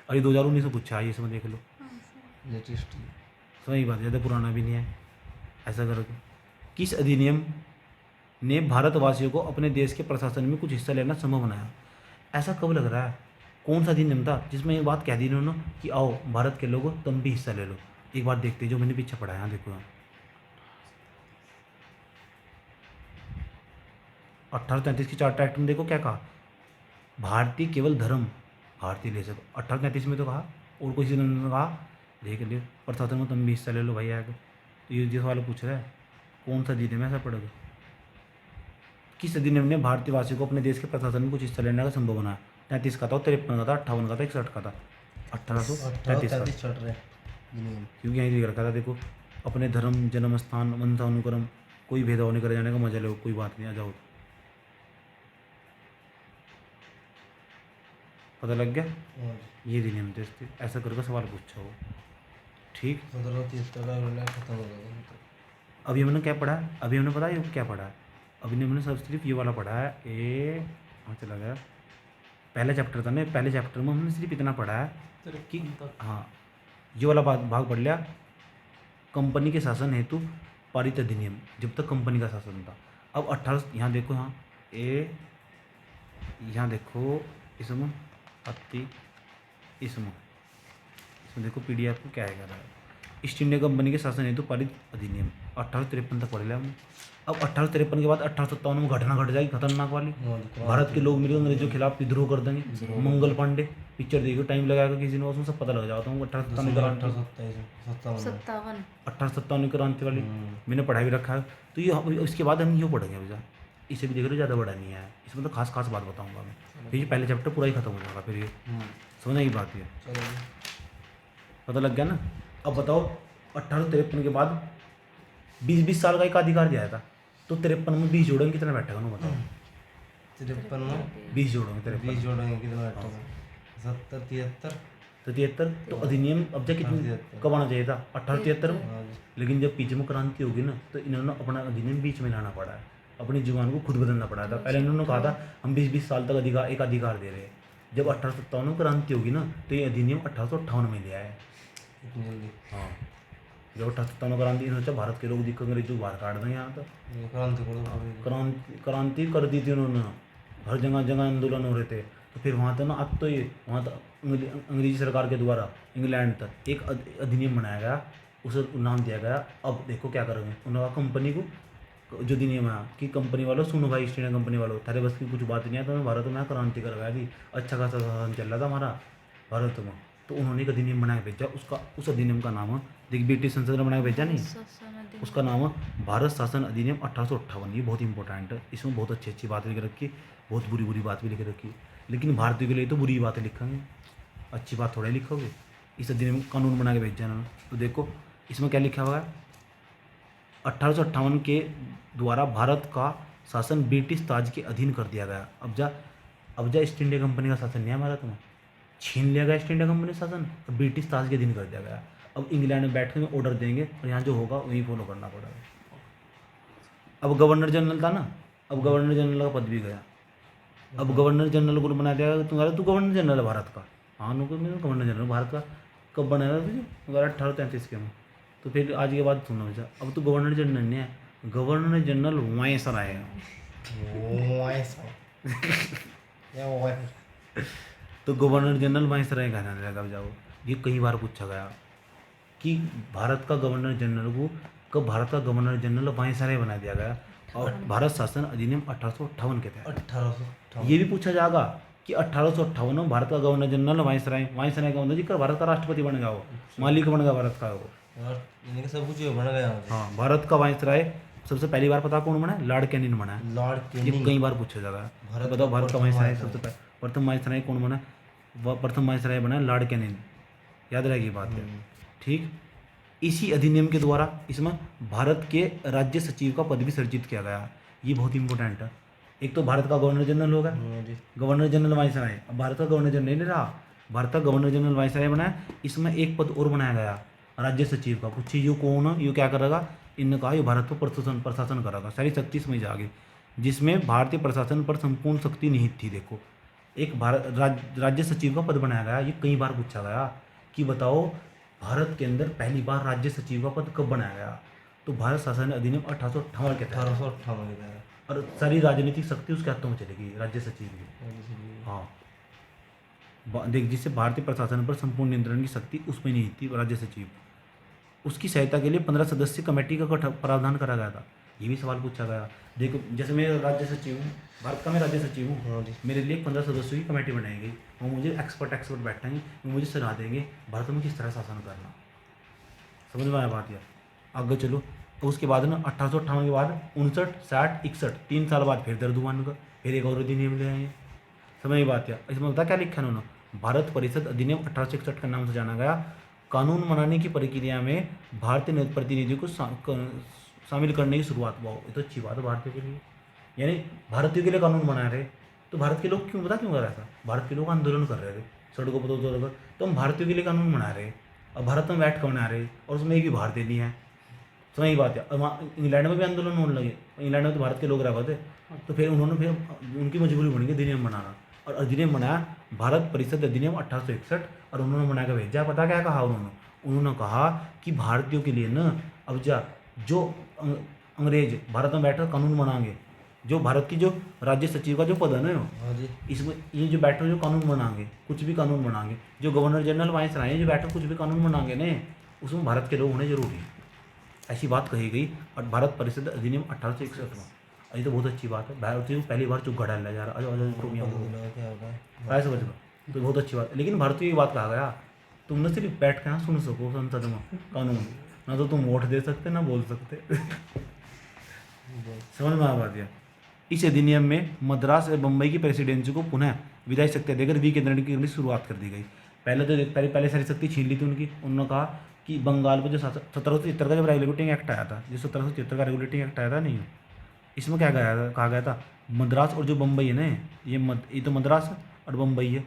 अरे 2019 में पूछा है, इसमें देख लो। लेटेस्ट। सही बात, ज़्यादा पुराना भी नहीं है। ऐसा करो, किस अधिनियम ने भारतवासियों को अपने देश के प्रशासन में कुछ हिस्सा लेना संभव बनाया? ऐसा कब लग रहा है? कौन सा अधिनियम था जिसमें ये बात कह दी इन्होंने कि आओ भारत के लोगों तुम भी हिस्सा ले लो? एक बार देखते हैं, जो मैंने पीछे पढ़ा है। यहाँ देखो, 1833 के चार्टर एक्ट में देखो क्या कहा, भारतीय केवल धर्म भारतीय ले सको। 1833 में तो कहा, और कोई चीज़ ने कहा देख लियो प्रशासन में तुम भी हिस्सा ले लो भाई आगे। तो ये जो सवाल पूछ रहा है, कौन सा अधिनियम ऐसा पड़ेगा? किस अधिनियम ने भारतीय वासियों को अपने देश के प्रशासन में कुछ हिस्सा लेने का संभव बनाया? 33 का था, 53 का था, 58 का था, 61 का था। 1833 का, चार्टर एक्ट क्योंकि यहीं लिख रखा था देखो, अपने धर्म, जन्म स्थान, वंशानुक्रम कोई भेदभाव नहीं करे जाने का, मजा लो, कोई बात नहीं, आ जाओ। पता लग गया? ये अधिनियम थे, ऐसा करके सवाल पूछा हो। ठीक, 1773 खत्म हो गया। अभी हमने क्या पढ़ा है? अभी हमने पता है क्या पढ़ा है? अभी हमने सब सिर्फ ये वाला पढ़ा है। हाँ चला गया, पहला चैप्टर था ना, पहले चैप्टर में हमने सिर्फ इतना पढ़ा है कि हाँ ये वाला भाग पढ़ लिया, कंपनी के शासन हेतु पारित अधिनियम, जब तक कंपनी का शासन था। अब 18, यहाँ देखो, यहाँ देखो, इसमें इसमें देखो PDF को क्या है कह रहा है, ईस्ट इंडिया कंपनी के शासन हेतु पारित अधिनियम 1853 तक पढ़ लिया हमने। अब 1853 के बाद 1857 में घटना घट जाएगी खतरनाक वाली, भारत के लोग मिलकर अंग्रेजों के खिलाफ विद्रोह कर देंगे। मंगल पांडे पिक्चर देखो, टाइम लगाएगा किसी ने, उसमें सब पता लग जाता हूँ। 1857 क्रांति वाली मैंने पढ़ाई भी रखा है। तो ये इसके बाद हम यूँ पढ़ेंगे भैया, इसे भी देख लो, ज़्यादा बड़ा नहीं है इसमें, तो खास बात बताऊँगा मैं। फिर ये पहले चैप्टर पूरा ही खत्म हो जाएगा, फिर ये समझने की बात है। पता लग गया ना? अब बताओ 1853 के बाद 20 साल का एक अधिकार दिया था, तो 53 में 20 जोड़ेंगे कितना बैठेगा ना बताओ? 53 में 20 जोड़ेंगे, 20 जोड़ेंगे कितना बैठेगा? 70 73। तो अधिनियम अब तक कितनी कब आना चाहिए था? 1873 में। लेकिन जब बीच में क्रांति होगी ना, तो इन्होंने अपना अधिनियम बीच में लाना पड़ा है, अपनी जुबान को खुद बदलना पड़ा था। पहले इन्होंने कहा था हम 20 साल तक एक अधिकार दे रहे हैं। जब 1857 में क्रांति होगी ना, तो ये अधिनियम 1858 में लिया है। हाँ, जब 1857 में क्रांति, इन्होंने भारत के लोग दिक्कत अंग्रेजों बाहर काट दें यहाँ तक, क्रांति कर दी थी उन्होंने, हर जगह जगह आंदोलन हो रहे थे। तो फिर वहाँ तो ना, अब तो ये वहाँ तो अंग्रेजी सरकार के द्वारा इंग्लैंड तक एक अधिनियम बनाया गया, उसे नाम दिया गया। अब देखो क्या करोगे, उन्होंने कंपनी को जो अधिनियम है कि कंपनी वालों सुनो भाई, ईस्ट इंडिया कंपनी वालों, थारे बस की कुछ बात नहीं है, तो भारत में क्रांति करवाया थी, अच्छा खासा शासन चल रहा था हमारा भारत में। तो उन्होंने एक अधिनियम बना के भेजा, उस अधिनियम का नाम है, देख ब्रिटिश संसद ने बना के भेजा नहीं, उसका नाम है भारत शासन अधिनियम 1858। ये बहुत इंपॉर्टेंट है, इसमें बहुत अच्छी बात लिख रखी, बहुत बुरी बात भी लिख रखी। लेकिन भारतीयों के लिए तो बुरी बातें लिखेंगे, अच्छी बात थोड़ा लिखोगे। इस अधिनियम कानून बना के भेजा इन्होंने। तो देखो इसमें क्या लिखा हुआ है, 1858 के द्वारा भारत का शासन ब्रिटिश ताज के अधीन कर दिया गया। अब जा ईस्ट इंडिया कंपनी का शासन नहीं है भारत में, छीन लिया गया ईस्ट इंडिया कंपनी शासन और ब्रिटिश ताज के अधीन कर दिया गया। अब इंग्लैंड में बैठ के ऑर्डर देंगे और यहाँ जो होगा वही फॉलो करना पड़ेगा। अब गवर्नर जनरल था ना, अब गवर्नर जनरल का पद भी गया। अब गवर्नर जनरल को बना दिया तुम्हारा, तू गवर्नर जनरल है भारत का। हाँ नुको मैं गवर्नर जनरल भारत का। कब बनाया तुझे? 1833 के में। तो फिर आज के बाद सुनना मुझे, अब तो गवर्नर जनरल नहीं है, गवर्नर जनरल वायसराय है। तो गवर्नर जनरल वायसराय कहना लगा। अब जाओ, ये कई बार पूछा गया कि भारत का गवर्नर जनरल को कब भारत का गवर्नर जनरल वायसराय बना दिया गया और भारत शासन अधिनियम 1858 के तहत। 1858 ये भी पूछा जाएगा कि 1858 में भारत का गवर्नर जनरल वायसराय का मतलब जी कर भारत का राष्ट्रपति बन गया, वो मालिक बन गया भारत का वो। और इनके सब कुछ बन गया मुझे। हाँ, भारत का वायसराय सबसे पहली बार पता कौन बना है? लॉर्ड कैनिंग बना है। लॉर्ड ये कैनिंग कई बार पूछा जाएगा। भारत बताओ का भारत का प्रथम वायसराय वायसराय। सबसे प्रथम वायसराय कौन बना? प्रथम वायसराय बना है लॉर्ड कैनिंग। याद रहेगी बात है, ठीक। इसी अधिनियम के द्वारा इसमें भारत के राज्य सचिव का पद भी सृजित किया गया। ये बहुत इंपॉर्टेंट है। एक तो भारत का गवर्नर जनरल होगा, गवर्नर जनरल वायसराय। अब भारत का गवर्नर जनरल नहीं रहा, भारत का गवर्नर जनरल वायसराय बना है। इसमें एक पद और बनाया गया राज्य सचिव का। पूछिए यू कौन है, यू क्या करेगा? इनने कहा ये भारत पर प्रशासन करेगा, सारी शक्ति इसमें जागे, जिसमें भारतीय प्रशासन पर संपूर्ण शक्ति निहित थी। देखो, एक राज्य सचिव का पद बनाया गया। ये कई बार पूछा गया कि बताओ भारत के अंदर पहली बार राज्य सचिव का पद कब बनाया गया? तो भारत शासन अधिनियम 1858 के तहत। 1858 के तहत। और सारी राजनीतिक शक्ति उसके हाथों में चलेगी, राज्य सचिव की। हाँ, देख, जिससे भारतीय प्रशासन पर संपूर्ण नियंत्रण की शक्ति उसमें नहीं थी, राज्य सचिव। उसकी सहायता के लिए 15 सदस्यीय कमेटी का प्रावधान करा गया था। ये भी सवाल पूछा गया। देखो, जैसे मैं राज्य सचिव हूँ, भारत का मैं राज्य सचिव हूँ, मेरे लिए 15 सदस्यों की कमेटी बनाई गई। वो मुझे एक्सपर्ट बैठाएंगे, वो मुझे सलाह देंगे भारत में किस तरह शासन करना। समझ में आया बात? यार आगे चलो। तो उसके बाद ना 1858 के बाद 59, 60, 61, 3 साल बाद फिर दर्दुआन का फिर एक और अधिनियम ले आएंगे। समझ में बात? यार इसमें बता क्या लिखा है उन्होंने? भारत परिषद अधिनियम 1861 के नाम से जाना गया। कानून बनाने की प्रक्रिया में भारतीय प्रतिनिधियों को शामिल करने की शुरुआत हुआ। ये तो अच्छी बात है भारतीयों के लिए, यानी भारतीयों के लिए कानून बना रहे। तो भारत के लोग क्यों कर रहा था? भारत के लोग आंदोलन कर रहे थे सड़कों पर, तो हम भारतीयों के लिए कानून बना रहे और भारत में बैठ कर बना रहे और उसमें एक भी भारतीय नहीं है। समझ बात है? और वहाँ इंग्लैंड में भी आंदोलन होने लगे। इंग्लैंड में तो भारत के लोग रह थे, तो फिर उन्होंने उनकी मजबूरी बन गई अधिनियम बनाना, और अधिनियम बनाया भारत परिषद अधिनियम 1861। और उन्होंने बना के भेजा। पता क्या कहा उन्होंने कहा कि भारतीयों के लिए न अब जो अंग्रेज भारत में बैठकर कानून बनाएंगे, जो भारत की जो राज्य सचिव का जो पद है ना, इसमें ये जो बैठकर जो कानून बनाएंगे, कुछ भी कानून बनाएंगे, जो गवर्नर जनरल वायसराय हैं जो बैठकर कुछ भी कानून बनाएंगे ना, उसमें भारत के लोग होने जरूरी है। ऐसी बात कही गई और भारत परिषद अधिनियम 1861 में। ये तो बहुत अच्छी बात है। भारतीयों को पहली बार चुप डाला जा रहा है, समझ लो, तो बहुत अच्छी बात है। लेकिन भारतीयों की बात कहा गया, तुमने सिर्फ बैठ कर सुन सको संसद में कानून, ना तो तुम वोट दे सकते ना बोल सकते। समझ में आ बात? इस अधिनियम में मद्रास और बम्बई की प्रेसिडेंसी को पुनः विधायी शक्ति देकर विकेंद्रीकरण की शुरुआत कर दी गई। पहले सारी शक्ति छीन ली थी उनकी। उन्होंने कहा कि बंगाल पर जो 1773 का जब रेगुलेटिंग एक्ट आया था, जो 1773 का रेगुलेटिंग एक्ट आया था नहीं, इसमें क्या कहा गया था? मद्रास और जो बम्बई है ना, ये तो मद्रास और बम्बई है।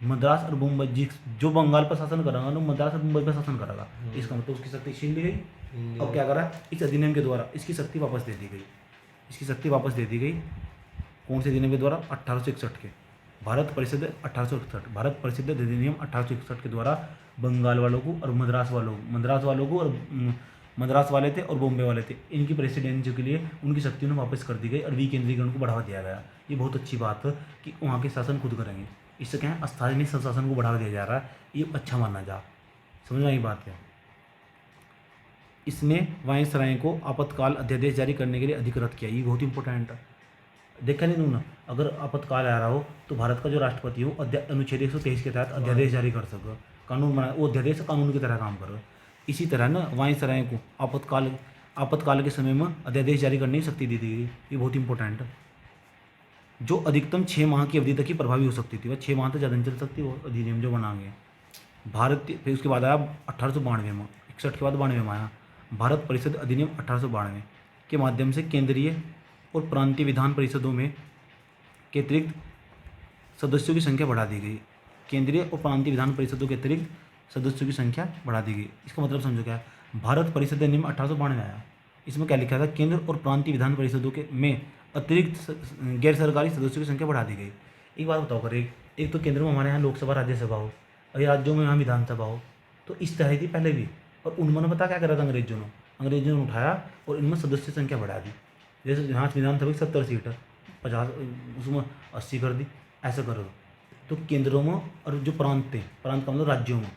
मद्रास और बम्बई जो बंगाल पर शासन करेगा ना, मद्रास और मुंबई पर शासन करेगा। इसका मतलब उसकी शक्ति छीन ली गई। अब क्या करा? इस अधिनियम के द्वारा इसकी शक्ति वापस दे दी गई। कौन से अधिनियम के द्वारा? 1861 के भारत परिषद 1861 भारत परिषद अधिनियम 1861 के द्वारा बंगाल वालों को और मद्रास वालों को और मद्रास वाले थे और बॉम्बे वाले थे, इनकी प्रेसिडेंसी के लिए उनकी शक्ति उन्हें वापस कर दी गई और विकेंद्रीकरण को बढ़ावा दिया गया। ये बहुत अच्छी बात है कि वहाँ के शासन खुद करेंगे। इससे क्या है? स्थानीय स्वशासन को बढ़ावा दिया जा रहा है। ये अच्छा माना जा। समझ में आई बात? क्या इसने वायसराय को आपातकाल अध्यादेश जारी करने के लिए अधिकृत किया। ये बहुत इंपॉर्टेंट है। देखा नहीं उन्होंने, अगर आपातकाल आ रहा हो तो भारत का जो राष्ट्रपति हो अनुच्छेद 123 के तहत अध्यादेश जारी कर सके, कानून बना, वो अध्यादेश कानून की तरह काम करे। इसी तरह ना वायसराय को आपातकाल के समय में अध्यादेश जारी करने की शक्ति दी गई। ये बहुत इंपॉर्टेंट है। जो अधिकतम 6 माह की अवधि तक ही प्रभावी हो सकती थी, वह 6 माह तक ज़्यादा नहीं चल सकती वो अधिनियम जो बनाएंगे भारतीय। फिर उसके बाद आया 1892 में, 61 के बाद 92 में आया भारत परिषद अधिनियम 1892 के माध्यम से केंद्रीय और प्रांतीय विधान परिषदों में के अतिरिक्त सदस्यों की संख्या बढ़ा दी गई। केंद्रीय और प्रांतीय विधान परिषदों के अतिरिक्त सदस्यों की संख्या बढ़ा दी गई। इसका मतलब समझो क्या है। भारत परिषद अधिनियम 1892 आया, इसमें क्या लिखा था, केंद्र और प्रांतीय विधान परिषदों के में अतिरिक्त गैर सरकारी सदस्यों की संख्या बढ़ा दी गई। एक बात बताओ कर, एक तो केंद्र में हमारे यहाँ लोकसभा राज्यसभा हो और ये राज्यों में यहाँ विधानसभा हो, तो इस तरह थी पहले भी। और उन्होंने पता क्या करा था, अंग्रेजों ने उठाया और इनमें सदस्य संख्या बढ़ा दी। जैसे यहाँ विधानसभा की 70 सीट है, 50 उसमें 80 कर दी, ऐसा करो। तो केंद्रों में और जो प्रांत थे, प्रांत का मतलब राज्यों में,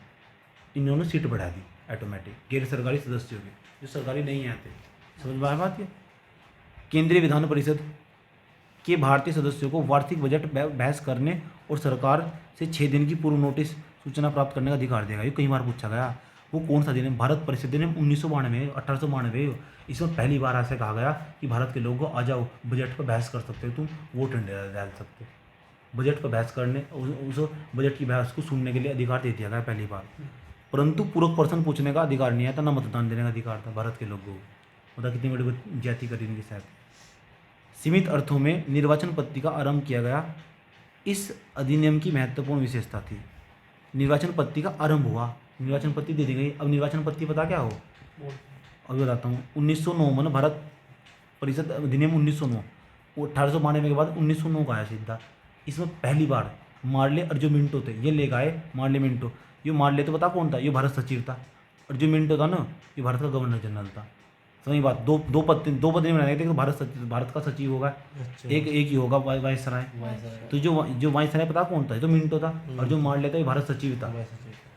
इन्होंने सीट बढ़ा दी ऑटोमेटिक गैर सरकारी सदस्यों की, जो सरकारी नहीं आते। समझ में आया बात ये। केंद्रीय विधान परिषद के भारतीय सदस्यों को वार्षिक बजट बहस करने और सरकार से 6 दिन की पूर्व नोटिस सूचना प्राप्त करने का अधिकार देगा। ये कई बार पूछा गया। वो कौन सा दिन है? भारत परिषद अधिनियम 1992 1892। इसमें पहली बार ऐसे कहा गया कि भारत के लोगों आ जाओ, बजट पर बहस कर सकते हो, तुम वोट डाल सकते हो। बजट पर बहस करने, उस बजट की बहस को सुनने के लिए अधिकार दे दिया गया पहली बार। परंतु पूरक प्रश्न पूछने का अधिकार नहीं आता, ना मतदान देने का अधिकार था भारत के लोगों को। मतलब कितनी बड़ी जाति करी इनके साथ। सीमित अर्थों में निर्वाचन पद्धति का आरंभ किया गया, इस अधिनियम की महत्वपूर्ण विशेषता थी। निर्वाचन पद्धति का आरंभ हुआ, निर्वाचन पद्धति दे दी गई। अब निर्वाचन पद्धति पता क्या हो, अभी बताता हूँ। 1909 में भारत परिषद अधिनियम 1909, वो 1892 के बाद 1909 का आया सीधा। इसमें पहली बार मार्ले और जो मिंटो थे, ये लेकर आए मार्ले मिंटो। ये मार्ले तो पता कौन था, ये भारत सचिव था। और जो मिंटो था ना, ये भारत का गवर्नर जनरल था। सही बात। दो पद नहीं बनाए थे कि भारत का सचिव होगा, एक ही होगा वायसराय। तो जो वायसराय पता कौन था, जो मिंटो था। और जो मार्ले था, ये भारत सचिव था।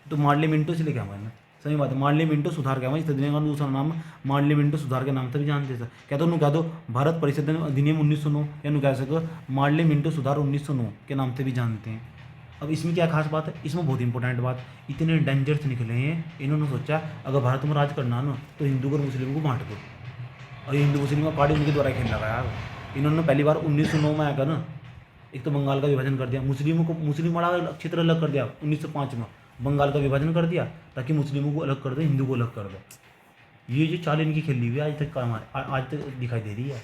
तो मार्ले मिंटो से लेके आया मैंने। सही बात है। मार्ले मिंटो सुधार के आया, इस अधिनियम का दूसरा नाम मार्ले मिंटो सुधार के नाम से भी जानते थे। क्या तो कह दो भारत परिषद अधिनियम 1909, या कह सको मार्ले मिंटो सुधार 1909 के नाम से भी जानते हैं। अब इसमें क्या खास बात है, इसमें बहुत इंपॉर्टेंट बात, इतने डेंजर्स निकले हैं। इन्होंने सोचा अगर भारत में राज करना ना तो हिंदू और मुस्लिम को बांट दो, और ये हिंदू मुस्लिम का कार्ड इनके द्वारा खेल लगाया। इन्होंने पहली बार 1909 में आकर ना, एक तो बंगाल का विभाजन कर दिया, मुस्लिम वाला क्षेत्र अलग कर दिया। 1905 में बंगाल का विभाजन कर दिया ताकि मुस्लिमों को अलग कर दो, हिंदू को अलग कर दो। ये जो चाल इनकी खेली हुई है आज तक का हमारे आज तक दिखाई दे रही है।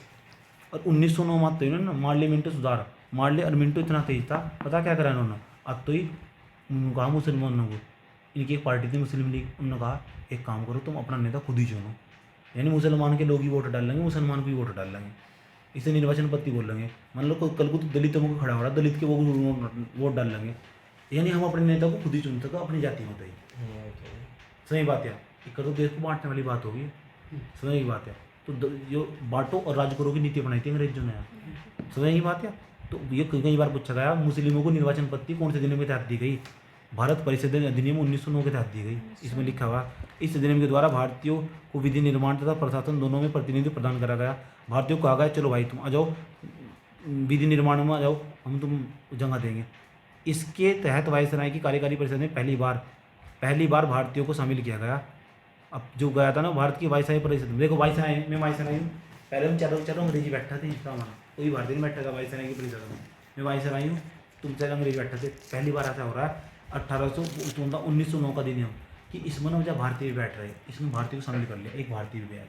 और 1909 में तो इन्होंने मार्ले मिंटो सुधार, मार्ले और मिंटो इतना तेज था, पता क्या करा इन्होंने, अब तो ही उन्होंने कहा मुसलमानों को, इनकी एक पार्टी थी मुस्लिम लीग, उन्होंने कहा एक काम करो तुम अपना नेता खुद ही चुनो, यानी मुसलमान के लोग ही वोट डाल लेंगे, मुसलमान को ही वोट डाल लेंगे, इसे निर्वाचन पद्धति बोल लेंगे। मान लो कल को तो दलितों को खड़ा हो रहा है, दलित के वो वोट डाल लेंगे, यानी हम अपने नेता को खुद ही चुन सको अपनी जाति में। तो ही सही बात है। एक तो देश को बांटने वाली बात होगी, सही बात है। तो जो बांटो और राज करो की नीति बनाई थी अंग्रेजों ने, सही बात है। तो ये कई बार पूछा गया, मुस्लिमों को निर्वाचन पद्धति कौन से अधिनियम के तहत दी गई? भारत परिषद अधिनियम 1909 के तहत दी गई। इसमें लिखा हुआ इस अधिनियम के द्वारा भारतीयों को विधि निर्माण तथा प्रशासन दोनों में प्रतिनिधित्व प्रदान करा गया। भारतीयों को कहा गया चलो भाई तुम आ जाओ, विधि निर्माण में आ जाओ, हम तुम जगह देंगे। इसके तहत वायसराय की कार्यकारी परिषद में पहली बार भारतीयों को शामिल किया गया। अब जो गया था ना भारत की वायसराय परिषद में, देखो वायसराय में वायसराय हूँ, पहले हम चारों अंग्रेजी बैठा थे, कोई भारतीय नहीं बैठा था वायसराय की परिषद में। मैं वायसराय हूँ, तुम चाहे अंग्रेजी बैठा थे। पहली बार ऐसा हो रहा है 1909 का अधिनियम कि इसमें ना जब भारतीय बैठ रहे, इसमें भारतीय को शामिल कर लिया, एक भारतीय भी आया।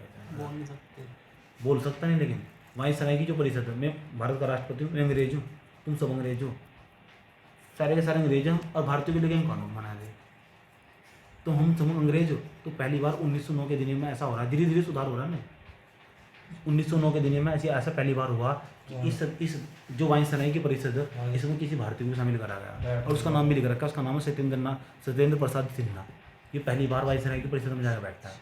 बोल सकता नहीं, लेकिन वायसराय की जो परिषद है, मैं भारत का राष्ट्रपति हूँ, मैं अंग्रेज हूँ, तुम सब अंग्रेज हो, सारे के सारे अंग्रेज हैं, और भारतीयों के लिए कानून बना दे तो हम सब अंग्रेज हो। तो पहली बार 1909 के अधिनियम में ऐसा हो रहा है, धीरे धीरे सुधार हो रहा है ना। 1909 के अधिनियम में ऐसा पहली बार हुआ कि इस जो वायसराय की परिषद है, इसमें किसी भारतीय को शामिल करा गया, और उसका नाम भी लिख रखा है, उसका नाम है सत्येंद्र प्रसाद सिन्हा। ये पहली बार वायसराय की परिषद में जाकर बैठता है।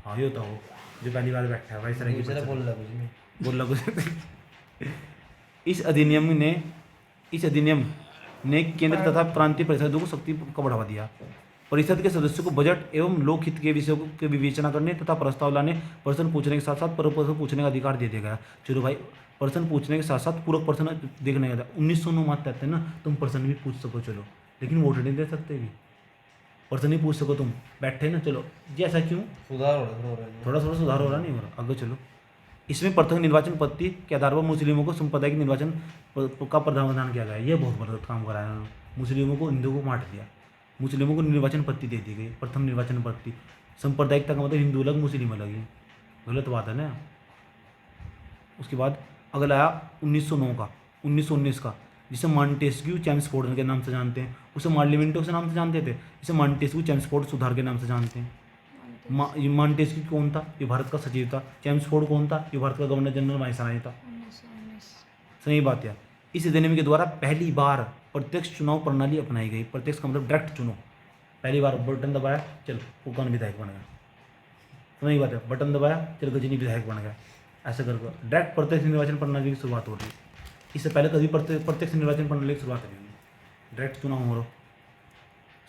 हाँ ये होता हो जो पहली बार बैठा है वायसराय की परिषद, बोल कुछ। इस अधिनियम ने केंद्र तथा प्रांतीय परिषदों को शक्ति का बढ़ावा दिया। परिषद के सदस्यों को बजट एवं लोकहित के विषयों की विवेचना करने तथा प्रस्ताव लाने, प्रश्न पूछने के साथ साथ पूरक प्रश्न पूछने का अधिकार दे दिया गया। चलो भाई, प्रश्न पूछने के साथ साथ पूरक प्रश्न देखने का। 1909 मानते हैं ना, तुम प्रश्न भी पूछ सको चलो, लेकिन वोट नहीं दे सकते भी, प्रश्न नहीं पूछ सको तुम, बैठे ना चलो। जी ऐसा क्यों? सुधार हो रहा है, थोड़ा सुधार हो रहा नहीं हो रहा, आगे चलो। इसमें प्रथम निर्वाचन पद्धति के आधार पर मुस्लिमों को सांप्रदायिक निर्वाचन का प्रावधान किया गया। यह बहुत बड़ा काम कराया उन्होंने, मुस्लिमों को हिंदुओं को बांट दिया, मुस्लिमों को निर्वाचन पद्धति दे दी गई, प्रथम निर्वाचन पद्धति। सांप्रदायिकता का मतलब हिंदू अलग मुस्लिम अलग है, गलत बात है ना। उसके बाद अगला आया 1909 का 1919 का, जिसे मॉन्टेस्क्यू चैम्सफोर्ड के नाम से जानते हैं। उसे मार्लिमेंटो के नाम से जानते थे, इसे मॉन्टेस्क्यू चैम्सफोर्ड सुधार के नाम से जानते हैं। ये मॉन्टेस्क्यू कौन था? ये भारत का सचिव था। चैम्सफोर्ड कौन था? ये भारत का गवर्नर जनरल वाइसराय था। सही बात है। इस अधिनियम के द्वारा पहली बार प्रत्यक्ष चुनाव प्रणाली अपनाई गई। प्रत्यक्ष का मतलब डायरेक्ट चुनो। पहली बार बटन दबाया, चल फूकान विधायक बन गया। सही बात है। बटन दबाया, चल गजनी विधायक बन गया। ऐसा करके डायरेक्ट प्रत्यक्ष निर्वाचन प्रणाली की शुरुआत हो रही है। इससे पहले कभी प्रत्यक्ष निर्वाचन प्रणाली की शुरुआत नहीं हुई, डायरेक्ट चुनाव हो रहा।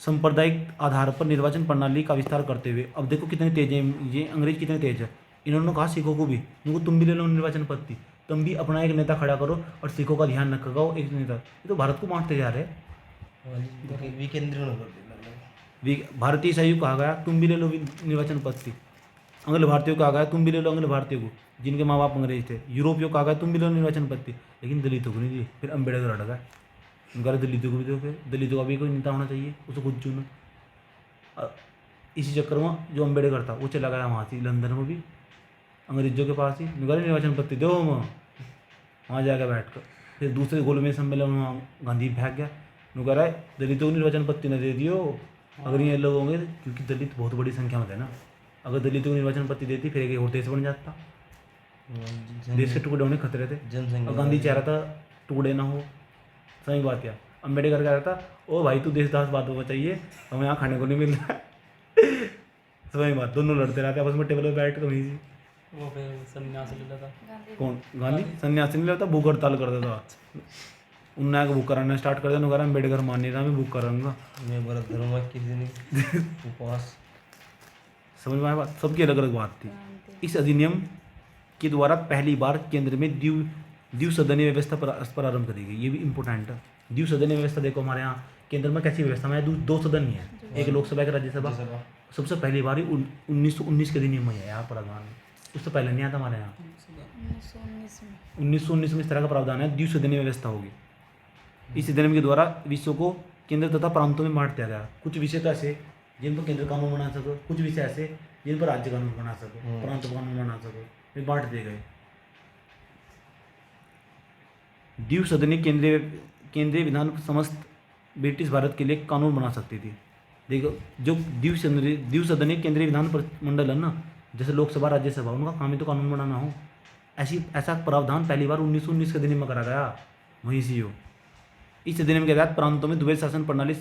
सांप्रदायिक आधार पर निर्वाचन प्रणाली का विस्तार करते हुए, अब देखो कितने तेज है ये अंग्रेज, कितने तेज है। इन्होंने कहा सिखों को भी, इनको तुम भी ले लो निर्वाचन पद्धति, तुम भी अपना एक नेता खड़ा करो और सिखों का ध्यान न रखो एक नेता। ये तो भारत को बांटते जा रहे हैं। विकेंद्रीकरण कर दिया। भारतीय ईसाइयों को कहा गया तुम भी ले लो निर्वाचन पद्धति। अंग्ल भारतीयों को कहा गया तुम भी ले लो अंग्ल भारतीयों को, जिनके माँ बाप अंग्रेज थे। यूरोपियों को कहा गया तुम भी ले लो निर्वाचन पद्धति, लेकिन दलितों को नहीं दी। फिर अम्बेडकर हट गए, उनका दलितों को भी दो, फिर दलितों का भी कोई नेता होना चाहिए, उसको खुद चुनो। इसी चक्कर में जो अम्बेडकर था वो चला गया वहाँ से लंदन में भी अंग्रेजों के पास ही, निकाले निर्वाचन पद्धति दो वहाँ जाकर बैठ कर। फिर दूसरे गोलमेज सम्मेलन में गांधी भाग गया, कह रहा है दलितों को निर्वाचन पद्धति न दे दियो अगर ये लोग होंगे, क्योंकि दलित बहुत बड़ी संख्या में थे ना। अगर दलितों को निर्वाचन पद्धति देती फिर एक और देश बन जाता, देश के टुकड़े होने खतरे थे। और गांधी चाह रहा था टुकड़े ना हो। सही बात है। अम्बेडकर कह रहा था ओ भाई तू देशदास बातों को चाहिए, हमें यहाँ खाने को नहीं मिल रहा है। सही बात, दोनों लड़ते रहते आपस में टेबल पर बैठ कर वहीं से। वो फिर संन्यास ले लेता। कौन? गांधी संन्यासी नहीं लेता, भूख हड़ताल कर देता। उन्हें भूख कराना स्टार्ट कर दिया, कह अम्बेडकर मान नहीं रहा, मैं भूख कराऊंगा। मैं व्रत करूँगा किसी दिन उपवास। समझ में आया बात? सबकी अलग अलग बात थी। इस अधिनियम के द्वारा पहली बार केंद्र में द्विसदनीय व्यवस्था प्रारंभ करी गई। ये भी इम्पोर्टेंट है। द्विसदनीय व्यवस्था देखो हमारे यहाँ केंद्र में कैसी व्यवस्था में दो सदन ही है, एक लोकसभा एक राज्यसभा। सबसे पहली बार 1919 के अधिनियम में है यहाँ प्रावधान, उससे पहले नहीं आता हमारे यहाँ। 1919 में इस तरह का प्रावधान है, द्विसदनीय व्यवस्था होगी। इस अधिनियम के द्वारा विषयों को केंद्र तथा प्रांतों में बांट दिया गया। कुछ विषय तो ऐसे जिन पर केंद्र कानून बना सको, कुछ विषय ऐसे जिन पर राज्य कानून बना सको, प्रांत कानून बना सको, वे बांट दिए गए। द्विसदनीय केंद्रीय विधान समस्त ब्रिटिश भारत के लिए कानून बना सकती थी। देखो जो द्विसदनीय केंद्रीय विधान मंडल है ना, जैसे लोकसभा राज्यसभा, उनका काम ही तो कानून बनाना हो। ऐसा प्रावधान पहली बार 1919 के अधिनियम में करा गया वहीं से हो। इस अधिनियम के तहत प्रांतों में द्वैध शासन प्रणाली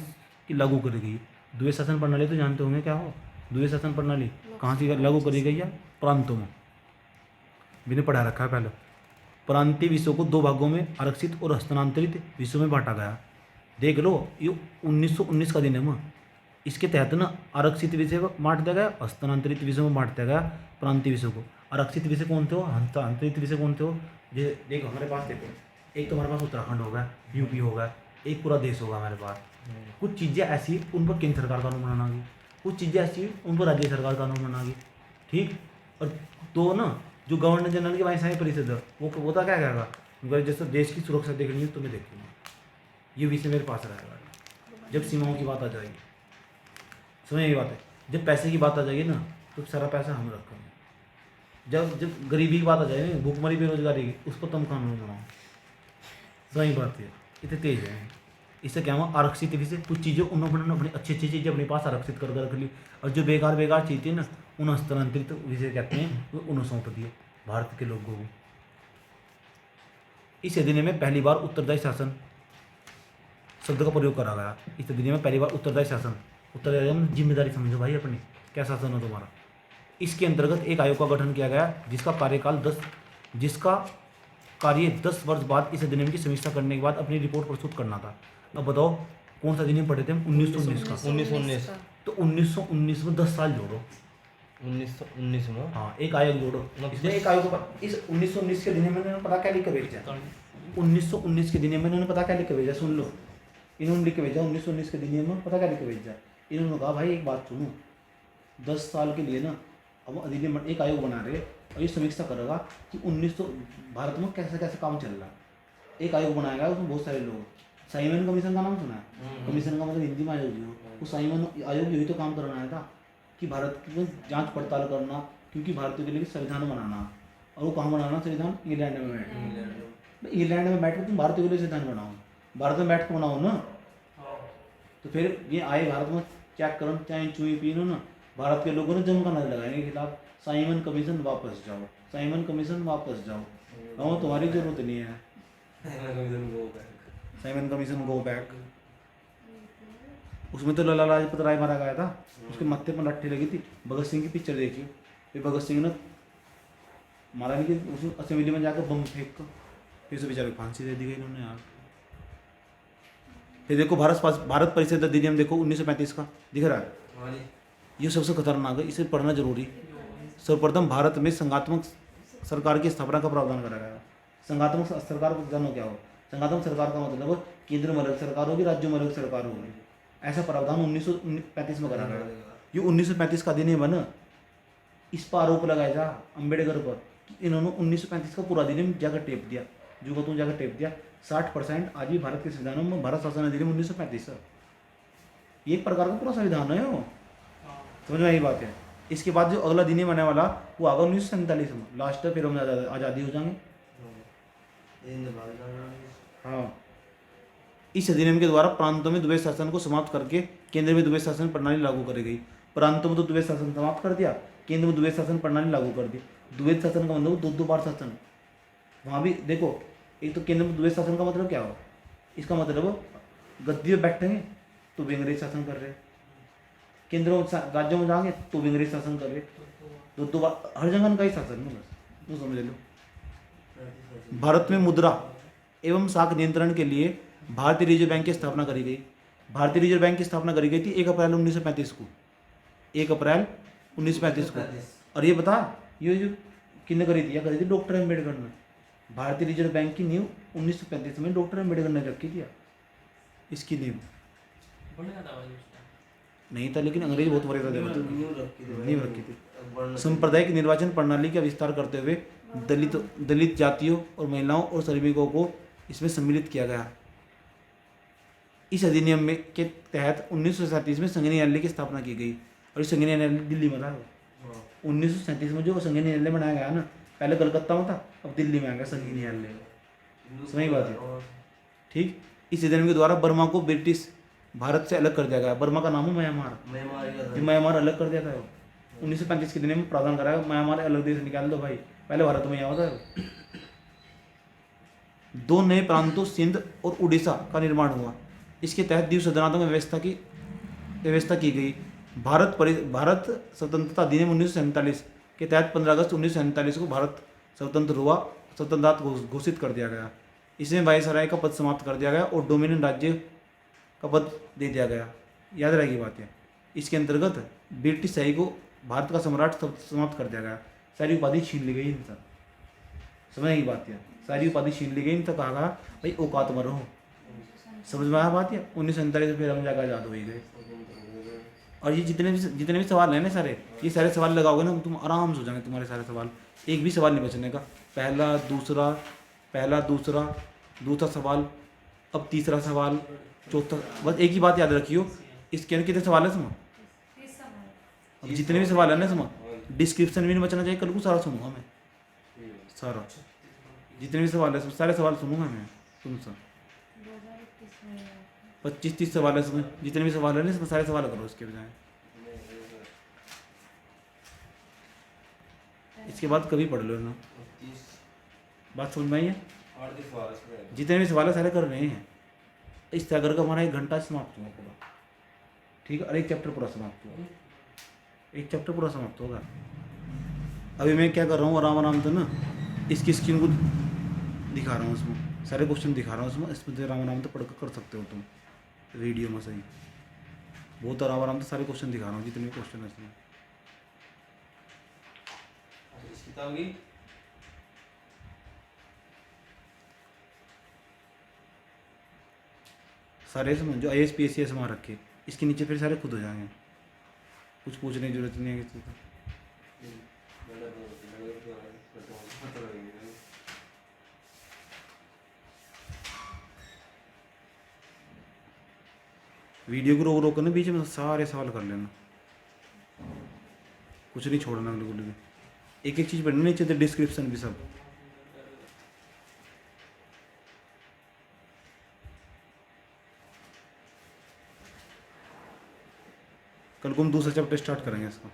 की लागू करी गई। द्वैध शासन प्रणाली तो जानते होंगे क्या हो। द्वैध शासन प्रणाली कहाँ से लागू करी गई है? प्रांतों में। मैंने पढ़ा रखा है पहले। प्रांतीय विषयों को दो भागों में आरक्षित और हस्तांतरित विषयों में बांटा गया। देख लो ये 1919 का अधिनियम, इसके तहत ना आरक्षित विषय को बांट दिया गया, हस्तांतरित विषयों में बांट दिया गया प्रांतीय विषयों को। आरक्षित विषय कौन थे हो, हस्तांतरित विषय कौन थे हो? देखो हमारे पास देखो, एक तो हमारे पास उत्तराखंड होगा, यूपी होगा, एक पूरा देश होगा हमारे पास। कुछ चीज़ें ऐसी उन पर केंद्र सरकार कानून बनाएगी, कुछ चीज़ें ऐसी उन पर राज्य सरकार कानून बनाएगी, ठीक। और तो ना जो गवर्नर जनरल की वाइसराय परिषद है वो तो क्या कहेगा, जैसे देश की सुरक्षा देखनी है तो मैं देखूँगा, ये विषय मेरे पास रहेगा। जब सीमाओं की बात आ जाएगी, समझ ये बात है, जब पैसे की बात आ जाएगी ना तो सारा पैसा हम रखेंगे। जब गरीबी की बात आ जाएगी, भूखमरी बेरोजगारी की, उस पर तुम कानून बनाओ। सही बात है, इतने तेज है। इससे क्या हुआ, आरक्षित विषय कुछ चीज़ें उन्होंने अपनी अच्छी चीज़ें अपने पास आरक्षित कर रख ली, और जो बेकार चीज़ें ना उन हस्तांतरित विषय कहते हैं वो उन्हें सौंप दिए भारत के लोगों को। इस अधिनियम में पहली बार उत्तरदायी शासन शब्द का प्रयोग करा गया। इस अधिनियम में पहली बार उत्तरदायी शासन, उत्तरदायी जिम्मेदारी समझो भाई अपनी, क्या शासन है तुम्हारा। इसके अंतर्गत एक आयोग का गठन किया गया जिसका कार्य 10 वर्ष बाद इस अधिनियम की समीक्षा करने के बाद अपनी रिपोर्ट प्रस्तुत करना था। अब बताओ कौन सा अधिनियम पढ़े थे हम? 1919 का। 1919 तो 1919 में 10 साल जोड़ो, 1919 में। हाँ एक आयोग जोड़ो। इसलिए एक आयोग इस 1919 के अधिनियम में इन्होंने पता क्या लिख के भेजा, 1919 के अधिनियम में इन्होंने पता क्या लिख के भेजा, सुन लो। इन्होंने लिख के भेजा 1919 के अधिनियम में पता क्या लिख के भेजा। इन्होंने कहा भाई एक बात सुनो, 10 साल के लिए ना अब अधिनियम एक आयोग बना रहे और ये समीक्षा करेगा कि 1900 भारत में कैसे कैसे काम चल रहा है। एक आयोग बनाएगा, उसमें बहुत सारे लोग, साइमन कमीशन का नाम सुना है? कमीशन का मतलब हिंदी में आयोग ही हो, उस साइमन आयोग यही तो काम करना आया था कि भारत की जांच पड़ताल करना, क्योंकि भारतीयों के लिए संविधान बनाना। और वो कहाँ बनाना संविधान? इंग्लैंड में बैठ के। इंग्लैंड में बैठ के तुम भारतीयों के लिए संविधान बनाओ, भारत में बैठ के बनाओ ना। तो फिर ये आए भारत में चेक करो, चाहे चुई पीनो ना, भारत के लोगों ने जम का नजर लगाने के खिलाफ साइमन कमीशन वापस जाओ, साइमन कमीशन वापस जाओ, कहो तुम्हारी जरूरत नहीं है, साइमन कमीशन गो बैक। उसमें तो लाला लाजपत राय मारा गया था, उसके मत्थे पर लट्ठी लगी थी। भगत सिंह की पिक्चर देखियो, फिर भगत सिंह ने मारा नहीं कि उस असेंबली में जाकर बम फेंक कर, फिर उसे बेचारे को फांसी दे दी गई इन्होंने यार। फिर देखो भारत परिषद अधिनियम देखो 1935 का दिख रहा है, ये सबसे खतरनाक है, इसे पढ़ना जरूरी। सर्वप्रथम भारत में संघात्मक सरकार की स्थापना का प्रावधान करा गया। संघात्मक सरकार को जानो क्या हो? संघात्मक सरकार का मतलब केंद्र में अलग सरकार होगी, राज्यों में अलग सरकार होगी, ऐसा प्रावधान 1935 में करा गया। ये 1935 का अधिनियम है ना, इस पर आरोप लगाया था अम्बेडकर पर कि इन्होंने 1935 का पूरा अधिनियम जाकर टेप दिया, जो को तुम जाकर टेप दिया। 60% आज भी भारत के संविधानों में भारत शासन अधिनियम 1935 है, ये एक प्रकार का पूरा संविधान है वो, समझ में आई बात है। इसके बाद जो अगला अधिनियम आने वाला वो आगा 1947 में, लास्ट है, फिर हम आज़ादी हो जाएंगे। हाँ, इस अधिनियम के द्वारा प्रांतों में द्वैध शासन को समाप्त करके केंद्र में द्वैध शासन प्रणाली लागू करी गई। प्रांतों में तो द्वैध शासन समाप्त कर दिया, केंद्र में द्वैध शासन प्रणाली लागू कर दी। द्वैध शासन का मतलब दो बार शासन। वहाँ भी देखो, एक तो केंद्र में द्वैध शासन का मतलब क्या हो? इसका मतलब गद्दी में बैठेंगे तो भी अंग्रेज शासन कर रहे, केंद्र राज्यों में जाएंगे तो भी अंग्रेज शासन कर रहे, दो बार हर जगह का ही शासन है, बस तुम समझ लो। भारत में मुद्रा एवं शाख नियंत्रण के लिए भारतीय रिजर्व बैंक की स्थापना करी गई। भारतीय रिजर्व बैंक की स्थापना करी गई थी 1 अप्रैल 1935 को, 1 अप्रैल 1935 को। और ये बता, ये जो किसने करी थी? या करी थी डॉक्टर अम्बेडकर ने। भारतीय रिजर्व बैंक की नींव 1935 में डॉक्टर अम्बेडकर ने रखी थी। इसकी नींव नहीं था, लेकिन अंग्रेज बहुत बड़े नींव रखी थी। सांप्रदायिक निर्वाचन प्रणाली का विस्तार करते हुए दलित जातियों और महिलाओं और श्रमिकों को इसमें सम्मिलित किया गया। इस अधिनियम में के तहत 1937 में संघीय न्यायालय की स्थापना की गई, और इस संघीय न्यायालय दिल्ली में था। 1937 में जो संघीय न्यायालय बनाया गया ना, पहले कलकत्ता में था, अब दिल्ली में आ गया संघीय न्यायालय। सही बात है, ठीक। इस अधिनियम के द्वारा बर्मा को ब्रिटिश भारत से अलग कर दिया गया। बर्मा का नाम है म्यांमार, म्यांमार अलग कर दिया था। 1935 के दिन में प्रावधान कराया, म्यांमार अलग देश निकाल दो भाई, पहले भारत में यहाँ होता है। 2 नए प्रांतों सिंध और उड़ीसा का निर्माण हुआ। इसके तहत द्वीप सदनात्मक व्यवस्था की गई। भारत स्वतंत्रता अधिनियम 1947 के तहत 15 अगस्त 1947 को भारत स्वतंत्र हुआ, स्वतंत्रता घोषित कर दिया गया। इसमें वायसराय का पद समाप्त कर दिया गया और डोमिनियन राज्य का पद दे दिया गया। याद रहेगी बात है। इसके अंतर्गत ब्रिटिश शाही को भारत का सम्राट समाप्त कर दिया गया, सारी उपाधि छीन ली गई इनसे। समझ की बात है, सारी उपाधि छीन ली गई इनसे। कहा गया भाई औकात में रहो। समझ में आया बात है। 1947 फिर हम जाकर आज़ाद हो ही गए। और ये जितने भी सवाल हैं ना सारे, ये सारे सवाल लगाओगे ना तुम आराम से हो जाएंगे तुम्हारे सारे सवाल, एक भी सवाल नहीं बचने का। पहला दूसरा सवाल, अब तीसरा सवाल, चौथा। बस एक ही बात याद रखियो, इसके अंदर कितने सवाल है सुनो, अब जितने भी सवाल है ना सुनो, डिस्क्रिप्शन भी नहीं बचना चाहिए। कल को सारा सुनूंगा मैं, सारा जितने भी सवाल है सारे सवाल सुनूंगा मैं तुमसे। 25-30 सवाल है इसमें, जितने भी सवाल है ना इसमें सारे सवाल करो इसके बजाय। इसके बाद कभी पढ़ लो ना, बात समझ में आई है। जितने भी सवाल है सारे कर रहे हैं। इस तरह का हमारा 1 घंटा समाप्त हुआ पूरा, ठीक है। और एक चैप्टर पूरा समाप्त हुआ, एक चैप्टर पूरा समाप्त होगा। अभी मैं क्या कर रहा हूँ, आराम से ना इसकी स्क्रीन को दिखा रहा हूँ, उसमें सारे क्वेश्चन दिखा रहा हूँ। इसमें आराम से पढ़ कर सकते हो तुम वीडियो में, सही। बहुत आराम से सारे क्वेश्चन दिखा रहा हूँ, जितने भी क्वेश्चन है इसमें। सारे समझ जो IAS PAS वहाँ रखे, इसके नीचे फिर सारे खुद हो जाएंगे, कुछ पूछने की जरूरत नहीं है किसी को। वीडियो को रोक रोक कर ना बीच में सारे सवाल कर लेना। कुछ नहीं छोड़ना बिल्कुल भी, एक एक चीज़ पढ़नी चाहिए, डिस्क्रिप्शन भी सब। कल को हम दूसरा चैप्टर स्टार्ट करेंगे इसका।